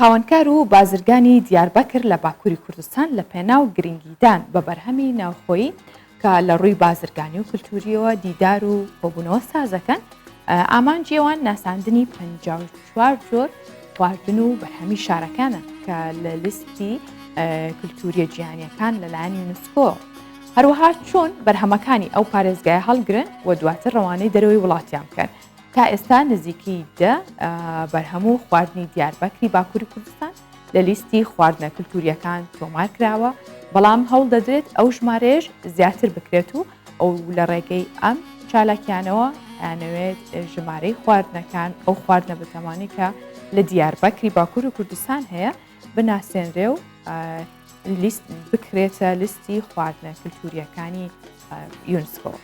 خاوەنکار و بازرگانی دیاربەکر لە باکووری کوردستان لە پێناو گرنگیدان بە بەرهەمی ناوخۆیی کە لە ڕووی بازرگانی و کللتوریەوە دیدار و کۆبوونەوە سازەکەن ئامانجیێوان ناساندنی 54 جۆر خواردن و بەرهەمی شارەکانە کە لە لیستی کللتوریە جیهانیەکان لەلایەن یونسکۆ هەروەها چۆن بەرهەمەکانی ئەو پارێزگای هەڵگرن و دواتر ڕەوانەی دەرەوەی وڵاتیان بکەن تا ئێستا نزیکی بەرهەم و خواردنی دیاربەکری باکووری کوردستان لە لیستی خواردنە کللتوریەکان تۆمار کراوە بەڵام هەوڵ دەدرێت ئەو ژمارەیەش زیاتر بکرێت و ئەو لە ڕێگەی ئەم چالاکیانەوە یانەوێت ژمارەی خواردنەکان ئەو خواردنە بەتەمانی کە لە دیاربەکری باکوور و کوردستان هەیە بناسێنرێ و لیست بکرێتە لیستی خواردنە کللتوریەکانی یونسکۆ.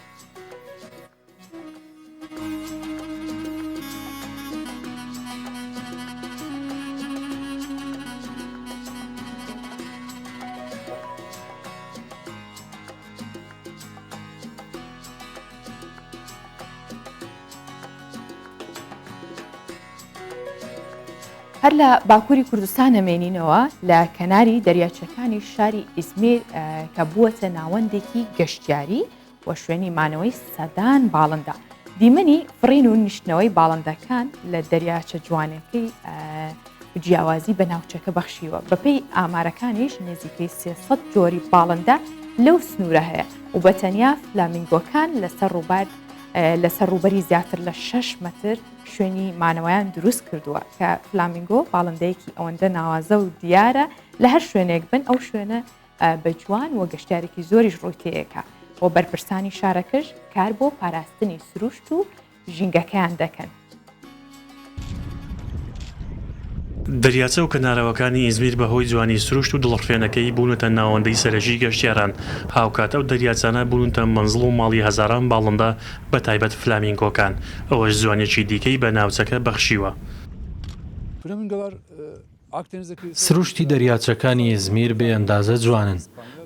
هەر لە باکووری کوردستان ئەمێنینەوە لە کەناری دەریاچەکانی شاری ئیزمیر کە بووەتە ناوەندێکی گەشتیاری و شوێنی مانەوەی سەدان باڵندە دیمەنی فڕین و نیشتنەوەی باڵندەکان لە دەریاچە جوانەکەی جیاوازی بە ناوچەکە بەخشیوە بەپێی ئامارەکانیش نزیکەی 300 جۆری باڵندە لەو سنوورە هەیە و بە تەنیا فلامینگۆکان لەسەر ڕوبەری زیاتر لە 6 مەتر شوێنی مانەوەیان دروست کردووە کە فلامینگۆ باڵندەیەکی ئەوەندە ناوازە و دیارە لە هەر شوێنێک بن ئەو شوێنە بە جوان و گەشتارێکی زۆریش ڕووتەیەکە بۆ بەرپرسانی شارەکەش کار بۆ پاراستنی سروشت و ژینگەکەیان دەکەن. دەریاچە و کەناراوەکانی ئیزمیر بەهۆی جوانی سروشت و دڵڕفێنەکەی بوونەتە ناوەندەی سەرەکی گەشتیاران هاوکاتە و دەریاچانە بوونتە مەنزڵ و ماڵی هەزاران باڵندە بە تایبەت فلامینگۆکان ئەوەش زوانێکی دیکەی بە ناوچەکە بەخشیوە. سروشتی دەریاچەکانی ئیزمیر بێ ئەندازە جوانن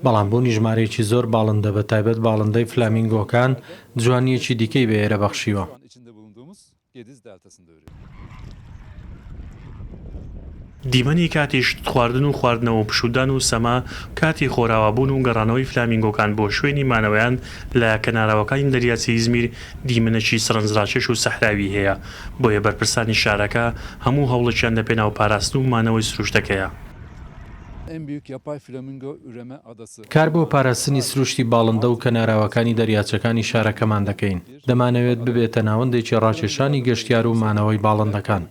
بەڵام بوونی ژمارەیەکی زۆر باڵندە بە تایبەت باڵندەی فلامینگۆکان جوانیەکی دیکەی بە ئێرە بەخشیوە. دیمەنی کاتی شت خواردن و خواردنەوە پشودان و سەما کاتی خۆراوەبوون و گەڕانەوەی فلامینگۆکان بۆ شوێنی مانەوەیان لە کەناراوەکانی دەریاچەی ئیزمیر دیمەنێکی سەرنجڕاکێش و سەحراوی هەیە بۆیە بەرپرسانی شارەکە هەموو هەوڵەکیان لە پێناو پاراستن و مانەوەی سروشتەکەیە. کار بۆ پاراستنی سروشتی باڵندە و کەناراوەکانی دەریاچەکانی شارەکەمان دەکەین دەمانەوێت ببێتە ناوەندێکی ڕاکێشانی گەشتیار و مانەوەی باڵندەکان.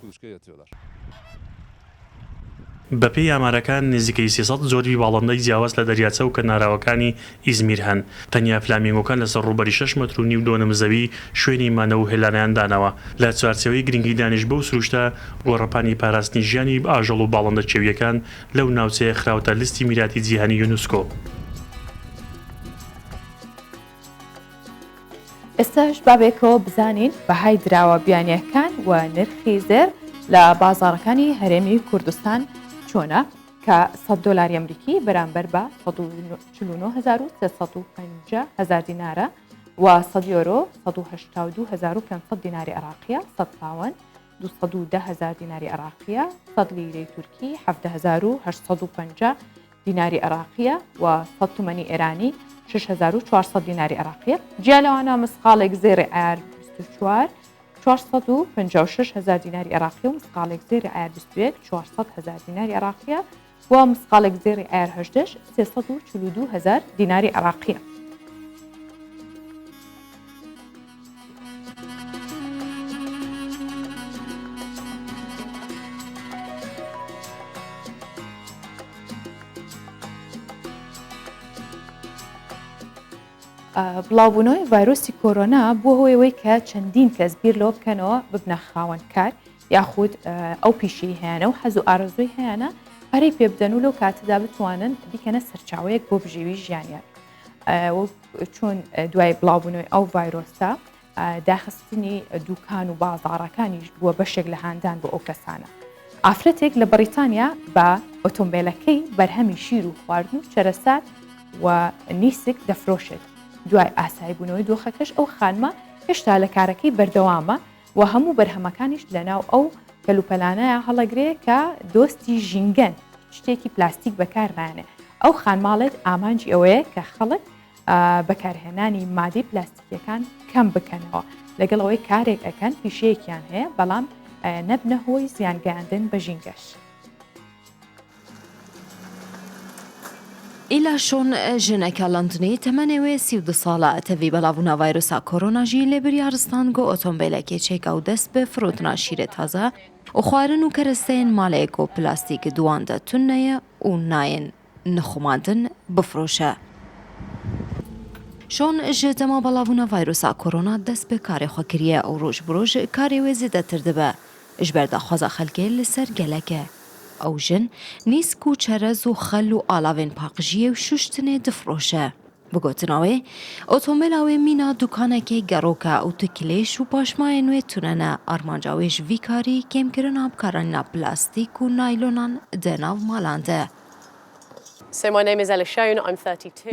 بەپێی ئامارەکان نزیکەی 300 جۆری باڵندەی جیاواز لە دەریاچە و کەناراوەکانی ئیزمیر هەن تەنیا فلامینگۆکان لەسەر ڕوبەری 6 مەتر و نیو دۆنم زەوی شوێنی مانە و هێلانیان دانەوە لە چوارچەوەی گرنگی دانیش بەو سروشتە گۆڕەپانی پاراستنی ژیانی ئاژەڵ و باڵندە چێویەکان لەو ناوچەیە خراوەتە لیستی میراتی جیهانی یونسکۆ. ئێستاش بابێکەوە بزانین بەهای دراوە بیانیەکان و نرخی زێر لە بازاڕەکانی هەرێمی کوردستان چۆنە کە $100 ئەمریکی بەرامبەر بە 149,350 دینارە و 100 یۆرۆ 182,500 دیناری عێراقیە 100 پاوەند 210,000 دیناری عێراقیە 100 لیرەی تورکی 7,850 دیناری عێراقیە و 100 تومەنی ئێرانی 6,400 دیناری عێراقیە. جیا لەوانە مسقالێک زێری ئایار 24 456,000 دیناری عێراقی و مسقالێک زێری ئایار 21 400,000 دیناری عێراقیە و مسقالێک زێری ئایار 18 342,000 دیناری عێراقیە. بڵاوبوونەوەی ڤایرۆسی کۆرۆنا بووە هۆیەوەی کە چەندین کەس بیر لەوە بکەنەوە ببنە خاوەنکار یاخود ئەو پیشەی هەیەە و حەز و ئارەزوی هەیەە پەرەی پێ بدەن و لەو کاتەدا بتوانن بیکەنە سەرچاوەیەک بۆ بژێوی ژیانیان چۆن دوای بڵاوبوونەوەی ئەو ڤایرۆسە داخستنی دوکان و بازاڕەکانیش بووە بەشێک لە هاندان بۆ ئەو کەسانە. ئافرەتێک لە بەریتانیا بە ئۆتۆمبیلەکەی بەرهەمی شیر و خواردن و چەرەسات و نیسک دەفرۆشێت. دوای ئاسایی بوونەوەی دۆخەکەش ئەو خانمە هێشتا لە کارەکەی بەردەوامە و هەموو بەرهەمەکانیش لەناو ئەو کەلوپەلانەیە هەڵەگرێ کە دۆستی ژینگەن شتێکی پلاستیک بەکارڕانێ ئەو خانماڵێت ئامانجی ئەوەیە کە خەڵک بەکارهێنانی مادەی پلاستیکیەکان کەم بکەنەوە لەگەڵ ئەوەی کارێک ئەەکەن پیشەیەکیان هەیە بەڵام نەبنە هۆی زیانگەاندن بە ژینگەش. ئیلا شۆن ژنێکە لەندنی تەمەنێوێ 32 ساڵە ئەتەوی بەڵاوبوونا ڤایرۆسا کۆرۆناژی لێ بریارستان گۆ ئۆتۆمبیلێکی چێکە و دەست بە فرۆتنا شیرە تازە و خوارن و کەرەستەیەن مالەیەک و پلاستیک دوواندا تونەیە و نایەن نەخۆماندن بفرۆشە. شۆن ژێ دەما بەڵاوبوونا ڤایرۆسا کۆرۆنا دەست بە کارێخواکریە ئەو ڕۆژ بڕۆژ کارێوێ زیدەتر دەبە ژ بەردەخوازە خەلکێ لەسەر گەلەکە. ئەو ژن نیسک و چەرەز و خەل و ئالاوێن پاقژیە و شوشتنێ دفرۆشە. بگوتنەوەی ئۆتۆمبیلاوێ مینا دوکانێکی گەڕۆکە و تکلێش و پاشمایە نوێ تونەنە ئارمانجاوێژ ڤیکاری کێمکردنا بکاراننا پلاستیک و نایلۆنان دەناو ماڵاندە.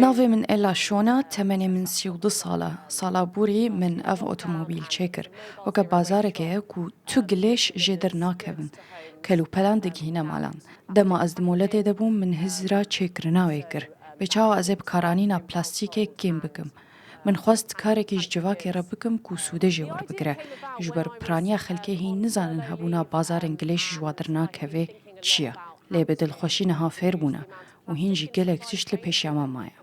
ناوێ من ئێلا شۆنە تەمەنێ من 32 ساڵە ساڵابووری من ئەڤ ئۆتۆمۆبیل چێکرد وەکە بازارێکەیە و تو گلێش ژێدەر ناکەون کەلوپەلان دەگهینە ماڵان دەما ئەس دمۆلە دەبووم من هزرا چێکردناوێ کرد بێچاوە ئەزێ بکارانینا پلاستیکێک کێم بکەم من خواست کارێکیش جواکێرە بکەم و سوودەژێ وەربگرە ji ber piraniya xelkê hîn nizanin hebûna bazarên gilêş ji wadir nakeve çi ye lê bi dilxweşî niha fêr bûne û hîn jî gelek tişt li pêşiya me maye.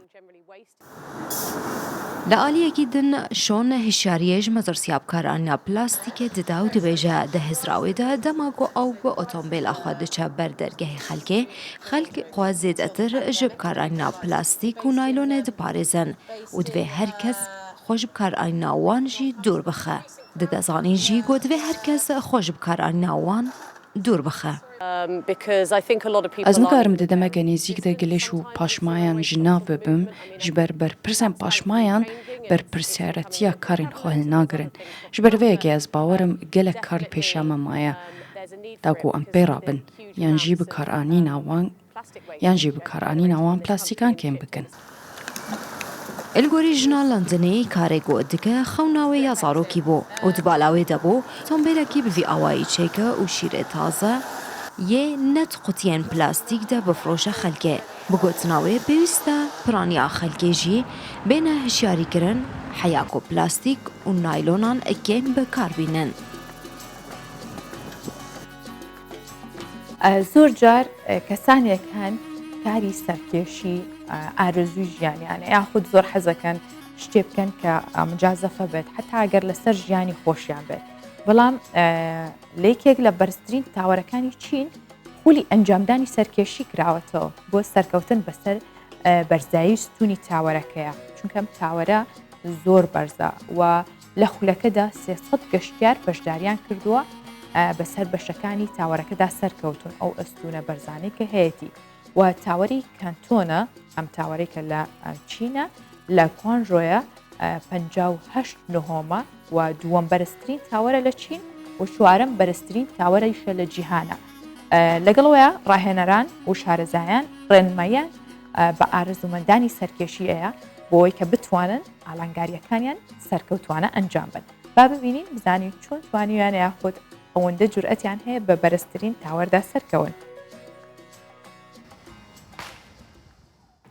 لە ئالیەکی دن شۆن هشاریێژ مەزرسیا بکارانیا پلاستیکێ ددا و دبێژە دەهێزراوێدا دەماگۆ ئەو بە ئۆتۆمبیل ئەخوا دچە بەر دەرگەهی خەلکێ خەلک خوا زێدەتر ژ بکارانیا پلاستیک و نایلۆنێ دپارێزن و دوێ هەرکەس خۆش بکارانیا وان ژی دوور بخە ددەزانی ژی گۆ دوێ هەرکەس خۆش بکارانیا وان دوور بخە. Ez nikarim di demeke nêzik de gilêş û paşmayan ji nav bibim ji ber berpirsên paşmayan berpirsaretiya karên xwe hil nagirin. Ji ber vê yekê ez bawerim gelek kar li pêşiya me maye da ku em pê rabin yan jî bikaranîna wan plastîkan kêm bikin. الگوری ژنا لندنی کارێگۆ دکە خەوناوێ یا زارۆکی بۆ و دبالاوێ دەبۆ تۆمبیلێکی بڤی ئاوایی چێکە و شیرێ تازە یێ نەت قوتیێن پلاستیک دە بفرۆشە خەلکێ بگوتناوێ پێویستە پرانیا خەلکێژی بێنە هشیاریکردن حەیاک و پلاستیک و نایلۆنان ئەکێن بەکاربینن. زۆر جار کەسانێک هەن کاری سەرکێشی ئارزوی ژیانیانە یاخود زۆر حەزەکەن شتێ بکەن کە مجازەفە بێت حتا ئەگەر لەسەر ژیانی خۆشیان بێت بەڵام لەیکێک لە بەرزترین تاوەرەکانی چین خولی ئەنجامدانی سەرکێشی کراوەتەوە بۆ سەرکەوتن بەسەر بەرزایی ستونی تاوەرەکەیە چونکەم تاوەرە زۆر بەرزە و لە خولەکەدا 300 گەشتیار بەشداریان کردووە بەسەر بەشەکانی تاوەرەکەدا سەرکەوتون ئەو ئەستونە بەرزانەی کە هەیەی و تاوەری کانتۆنە ئەم تاوەڕێکە لە چینە لە کوانژۆیە 58 نهۆمە و دووەم بەرزترین تاوەرە لە چین و چوارەم بەرزترین تاوەرەیشە لە جیهانە لەگەڵەوەیە ڕاهێنەران و شارەزایان ڕێنماییان بە ئارزومەندانی سەرکێشیەیە بۆی کە بتوانن ئالانگاریەکانیان سەرکەوتوانە ئەنجام بن با ببینین بزانین چۆن توانیویان یاخود ئەوەندە جورئەتیان هەیە بە بەرزترین تاوەردا سەرکەون.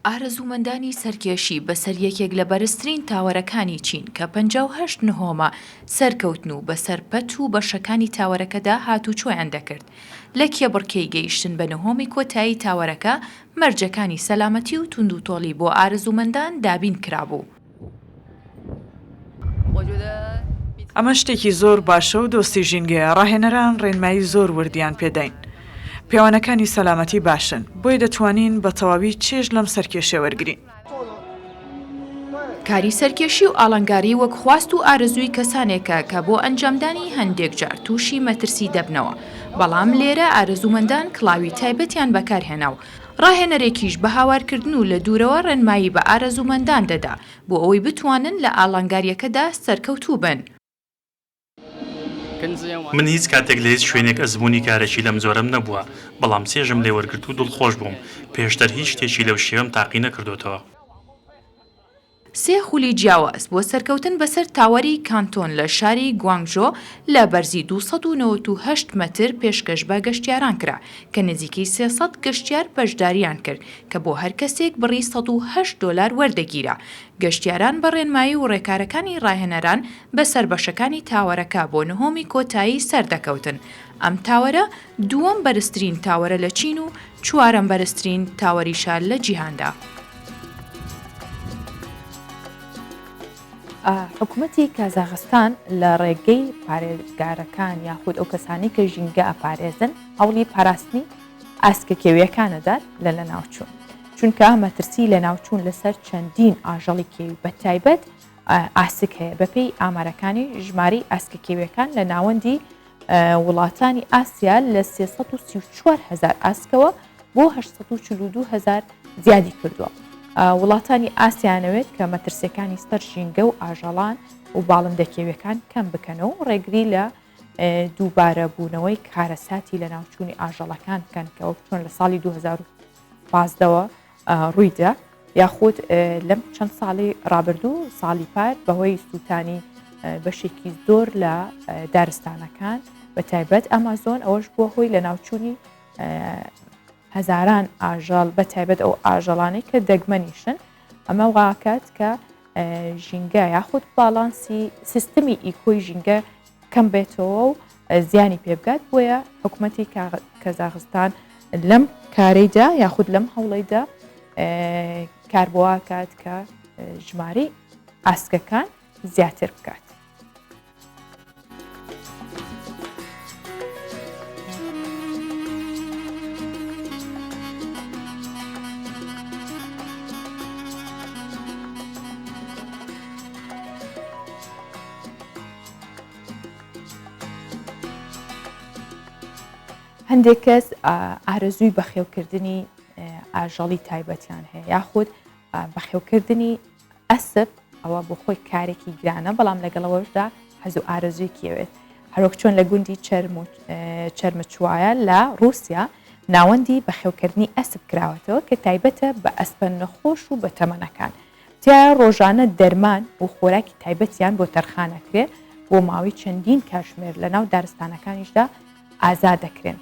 ئارەزومەندانی سەرکێشی بەسەر یەکێک لە بەرزترین تاوەرەکانی چین کە 58 نهۆمە سەرکەوتن و بەسەر پەت و بەشەکانی تاوەرەکەدا هاتوچۆیان دەکرد. لە کێبڕکەی گەیشتن بە نهۆمی کۆتایی تاوەرەکە مەرجەکانی سەلامەتی و توند و تۆڵی بۆ ئارەزومەندان دابین کرابوو. ئەمە شتێکی زۆر باشە و دۆستی ژینگەیە ڕاهێنەران ڕێنمایی زۆر وردیان پێدەین. پیاوانەکانی سەلامەتی باشن بۆی دەتوانین بە تەواوی چێژ لەم سەرکێشە وەرگرین. کاری سەرکێشی و ئاڵنگاری وەک خواست و ئارزووی کەسانێکە کە بۆ ئەنجامدانی هەندێک جار تووشی مەترسی دەبنەوە بەڵام لێرە ئارزومەندان کڵاوی تایبەتیان بەکارهێنا و ڕاهێنەرێکیش بە هاوارکردن و لە دوورەوە ڕێنمایی بە ئارەزومەندان دەدا بۆ ئەوەی بتوانن لە ئاڵنگاریەکەدا سەرکەوتوو بن. من هیچ کاتێک لە هیچ شوێنێک ئەزمموی کارێکی لەم زۆرم نەبووە بەڵام سێژم لێ وەرگرت و دڵخۆش بووم پێشتر هیچ شتێکی لەو شێوەم تاقی نەکردوتەوە. سێ خولی جیاواز بۆ سەرکەوتن بەسەر تاوەری کانتۆن لە شاری گوانگژۆ لە بەرزی 298 مەتر پێشکەش بە گەشتیاران کرا کە نزیکەی 300 گەشتیار بەشداریان کرد کە بۆ هەر کەسێک بڕی $108 وەردەگیرە. گەشتیاران بە ڕێنمایی و ڕێکارەکانی ڕاهێنەران بەسەر بەشەکانی تاوەرەکە بۆ نهۆمی کۆتایی سەردەکەوتن. ئەم تاوەرە دووەم بەرزترین تاوەرە لە چین و چوارەم بەرزترین تاوەری شار لە جیهاندا. حکوومەتی کازاخستان لە ڕێگەی پارێزگارەکان یاخود ئەو کەسانی کە ژینگە ئەپارێزن هەوڵی پاراستنی ئاسکە کێویەکانەدات لە ناوچوون چونکە مەترسی لە ناوچوون لەسەر چەندین ئاژەڵی کێوی بە تایبەت ئاسک هەیە بەپێی ئامارەکانی ژماری ئاسکە کێویەکان لە ناوەندی وڵاتانی ئاسیا لە 334,000 ئاسکەوە بۆ 842,000 زیادی کردووە. وڵاتانی ئاسیانەوێت کە مەترسیەکانی سەر ژینگە و ئاژەڵان و باڵندە کێویەکان کەم بکەنەوە و ڕێگری لە دووبارە بوونەوەی کارەساتی لە ناوچوونی ئاژەڵەکان بکەن کە چۆن لە ساڵی 2015ەوە ڕوویدا یاخود لەم چەند ساڵی ڕابردوو ساڵی پار بەهۆی سووتانی بەشێکی زۆر لە دارستانەکان بە تایبەت ئەمازۆن ئەوەش بووە هۆی لە ناوچوونی هەزاران ئاژەڵ بە تایبەت ئەو ئاژەڵانەی کە دەگمەنیشن ئەمە واکات کە ژینگە یاخود باڵانسی سیستمی ئیکۆی ژینگە کەم بێتەوە و زیانی پێبگات بۆیە حکوومەتی کازاخستان لەم کارەیدا یاخود لەم هەوڵەیدا کار بۆواکات کە ژماری ئاسکەکان زیاتر بکات. هەندێک کەس ئارەزووی بەخێوکردنی ئاژەڵی تایبەتیان هەیە یاخود بەخێوکردنی ئەسب ئەوە بۆ خۆی کارێکی گرانە بەڵام لەگەڵەوەشدا حەز و ئارەزوویکیەوێت هەروەک چۆن لە گوندی چەرمەچوایە لە رووسیا ناوەندی بەخێوکردنی ئەسب کراوەتەوە کە تایبەتە بە ئەسپە نەخۆش و بە تەمەنەکان تیا ڕۆژانە دەرمان و خۆراکی تایبەتیان بۆ تەرخانەکرێ بۆ ماوەی چەندین کاتژمێر لە ناو دارستانەکانیشدا ئازاد دەکرێن.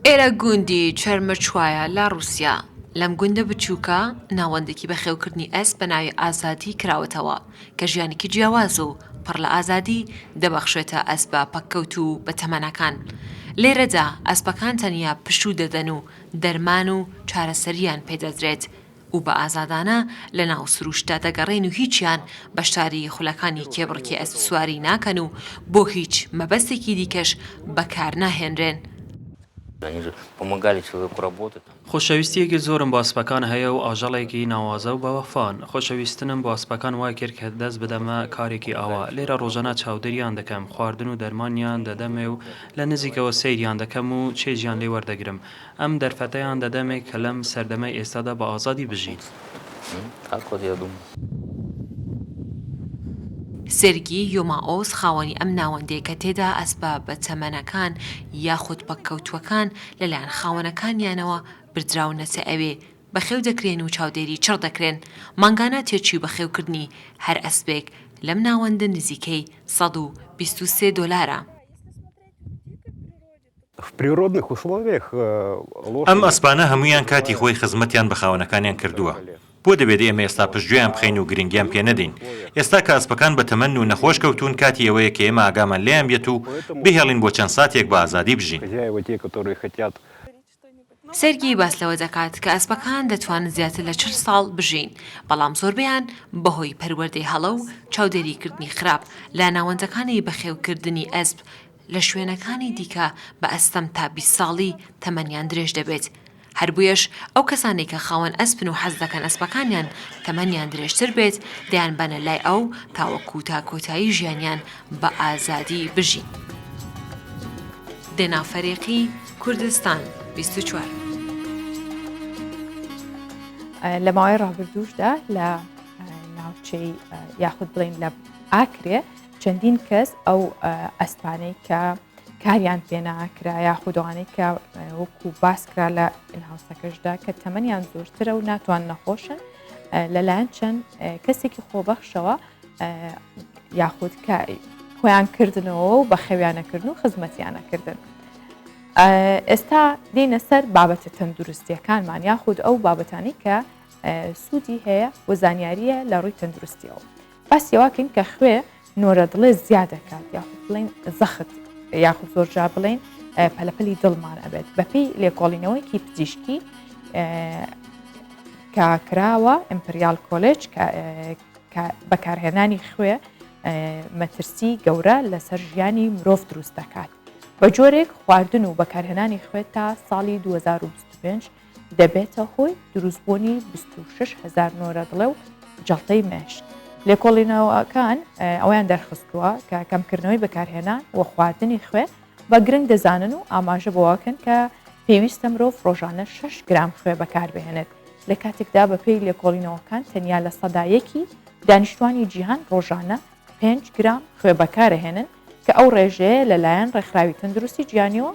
ئێرە گوندی چەرمەچوایە لە رووسیا لەم گوندە بچووکە ناوەندێکی بەخێوکردنی ئەسپ بە ناوی ئازادی کراوەتەوە کە ژیانێکی جیاواز و پڕ لە ئازادی دەبەخشێتە ئەسپە پەککەوت و بە تەمەنەکان. لێرەدا ئەسپەکان تەنیا پشوو دەدەن و دەرمان و چارەسەریان پێدەدرێت و بە ئازادانە لە ناو سروشتا دەگەڕێن و هیچیان بەشداری خولەکانی کێبڕکی ئەسپ سواری ناکەن و بۆ هیچ مەبەستێکی دیکەش بەکار ناهێنرێن. خۆشەویستیەکی زۆرم بۆ ئەسپەکان هەیە و ئاژەڵێکی ناوازە و بەوەفان خۆشەویستنم بۆ ئەسپەکان وای کرد کە دەست بدەمە کارێکی ئاوا لێرە ڕۆژانە چاودێریان دەکەم خواردن و دەرمانیان دەدەمێ و لە نزیکەوە سەیریان دەکەم و چێژیان لێ وەردەگرم ئەم دەرفەتەیان دەدەمێ کە لەم سەردەمەی ئێستادا بە ئازادی بژین. سێرگی یۆماۆس خاوەنی ئەم ناوەندەیە کە تێدا ئەسبە بە چەمەنەکان یاخود بەکەوتوەکان لەلایەن خاوەنەکانیانەوە بردراونەتە ئەوێ بەخێو دەکرێن و چاودێری چڕ دەکرێن مانگانە تێچی بەخێوکردنی هەر ئەسبێک لەم ناوەندە نزیکەی $123. ئەم ئەسپانە هەمویان کاتی خۆی خزمەتیان بە خاوەنەکانیان کردووە. بۆ دەبێت ئێمە ئێستا پشتگوێیان بخەین و گرنگیان پێ نەدەین. ئێستا کە ئەسپەکان بە تەمەن و نەخۆش کەوتون کاتی ئەوەیە کە ئێمە ئاگامان لێیان بێت و بهێڵین بۆ چەند ساتێک بە ئازادی بژین. سەرگی باس لەوە دەکات کە ئەسپەکان دەتوانن زیاتر لە 40 ساڵ بژین بەڵام زۆربیان بەهۆی پەروەردەی هەڵە و چاودێریکردنی خراپ لە ناوەندەکانی بەخێوکردنی ئەسپ لە شوێنەکانی دیکە بە ئەستەم تا 20 ساڵی تەمەنیان درێژ دەبێت. هەر بویەش ئەو کەسانی کە خاوەن ئەسپن و حەز دەکەن ئەسپەکانیان تەمەنیان درێژتر بێت دەیان بەنە لای ئەو تاوەکو تا کۆتایی ژیانیان بە ئازادی بژین. دێنافەرێقی کوردستان 24 لە ماوەی ڕابردووشدا لە ناوچەی یاخود بڵین لە ئاکرێ چەندین کەس ئەو ئەسپانەی کە کاریان پێ ناکرا یا خودوانەی کە وەکو باسکرا لە ئینهاوسەکەشدا کە تەمەنیان زۆرترە و ناتوان نەخۆشن لەلایەن چەند کەسێکی خۆبەخشەوە یاخود خۆیان کردنەوە و بە خەویانەکردن و خزمەتیانەکردن. ئێستا دێنە سەر بابەتە تەندروستیەکانمان یاخود ئەو بابەتانی کە سوودی هەیە و زانیاریە لە ڕووی تەندروستیەوە. باسیەوەکەین کە خوێ نۆرە دڵێ زیاد دەکات یاخود بڵین زەخت یاخود زۆرجار بڵین پەلەپەلی دڵمان ئەبێت بەپێی لێکۆڵینەوەیکی پزیشکی کاکراوە ئیمپریال کۆلێج بەکارهێنانی خوێ مەترسی گەورە لەسەر ژیانی مرۆڤ دروست دەکات. بە جۆرێک خواردن و بەکارهێنانی خوێ تا ساڵی 2025 دەبێتە هۆی دروستبوونی 26,000 نۆرە دڵێ و جەڵتەی مێشت. لێکۆڵینەوەکان ئەویان دەرخستووە کە کەمکردنەوەی بەکارهێنان و خواردنی خوێ بە گرنگ دەزانن و ئاماژە بۆواکەن کە پێویستە مرۆڤ ڕۆژانە 6 گرام خوێ بەکاربهێنێت لە کاتێکدا بەپێی لێکۆڵینەوەکان تەنیا لە سەدایەکی دانیشتوانی جیهان ڕۆژانە 5 گرام خوێ بەکارهێنن کە ئەو ڕێژەیە لەلایەن ڕێکخراوی تەندروستی جیهانیەوە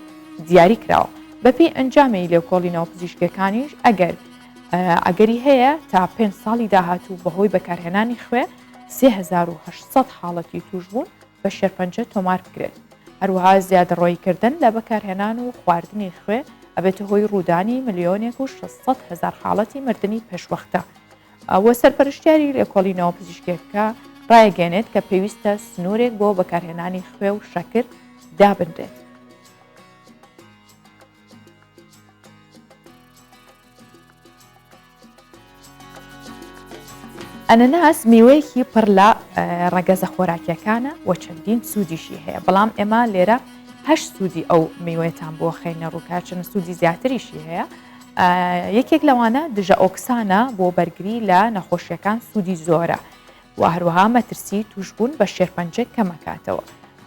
دیاری کراوە. بەپێی ئەنجامی لێکۆڵینەوە پزیشکەکانیش ئەگەری هەیە تا 5 ساڵی داهاتوو بەهۆی بەکارهێنانی خوێ 3800 حاڵەتی توشبوون بە شێرپەنجە تۆمار بکرێت. هەروەها زیادەڕۆیکردن لە بەکارهێنان و خواردنی خوێ ئەبێتە هۆی ڕوودانی 1,600,000 حاڵەتی مردنی پێشوەختە. ئەوە سەرپەرشتیاری لێکۆڵینەوە پزیشکێکە ڕایگەێنێت کە پێویستە سنوورێک بۆ بەکارهێنانی خوێ و شەکر دابنرێت. ئەنەناس میوەیەکی پڕ لە ڕەگەزە خۆراکیەکانە و چەندین سوودیشی هەیە بەڵام ئێمە لێرە 8 سوودی ئەو میوەیەتان بۆ خەینە ڕووکە چەند سوودی زیاتریشی هەیە. یەکێک لەوانە دژە ئۆکسانە بۆ بەرگری لە نەخۆشیەکان سوودی زۆرە و هەروەها مەترسی توشبوون بە شێرپەنجە کەمەکاتەوە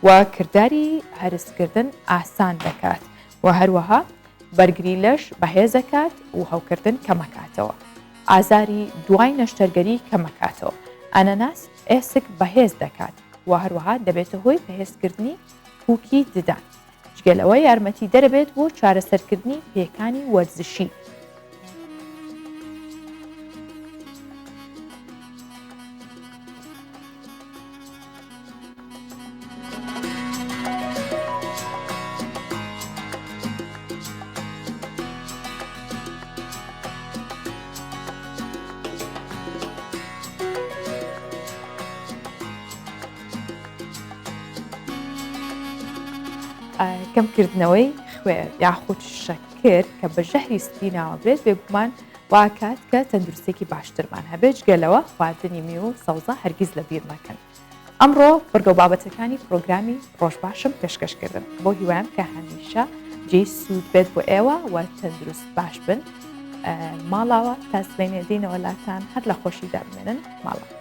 و کردداری هەرسکردن ئاسان دەکات و هەروەها بەرگری لەش بەهێزەکات و هەوکردن کەمەکاتەوە. ئازاری دوای نەشتەرگەری کەمەکاتەوە. ئەنەناس ئێسک بەهێز دەکات و هەروەها دەبێتە هۆی بەهێزکردنی پووکی ددان. جگەلەوە یارمەتی دەرەبێت بۆ چارەسەرکردنی پێکانی وەرزشی. کەمکردنەوەی خوێ یاخود شەکر کە بە ژەهری سپی ناوەبرێت بێگومان واکات کە تەندروستێکی باشترمان هەبێت جگەلەوە خواردنی میوە و سەوزە هەرگیز لە بیر مەکەن. ئەمڕۆ بەرگە بابەتەکانی پرۆگرامی ڕۆژباشم پێشکەشکردن بۆ هیوایم کە هەمیشە جێی سوود بێت بۆ ئێوە و تەندروست باش بن ماڵاوە تا سبەینێ دێنەوە لاتان هەر لە خۆشی دەبمێنن ماڵە.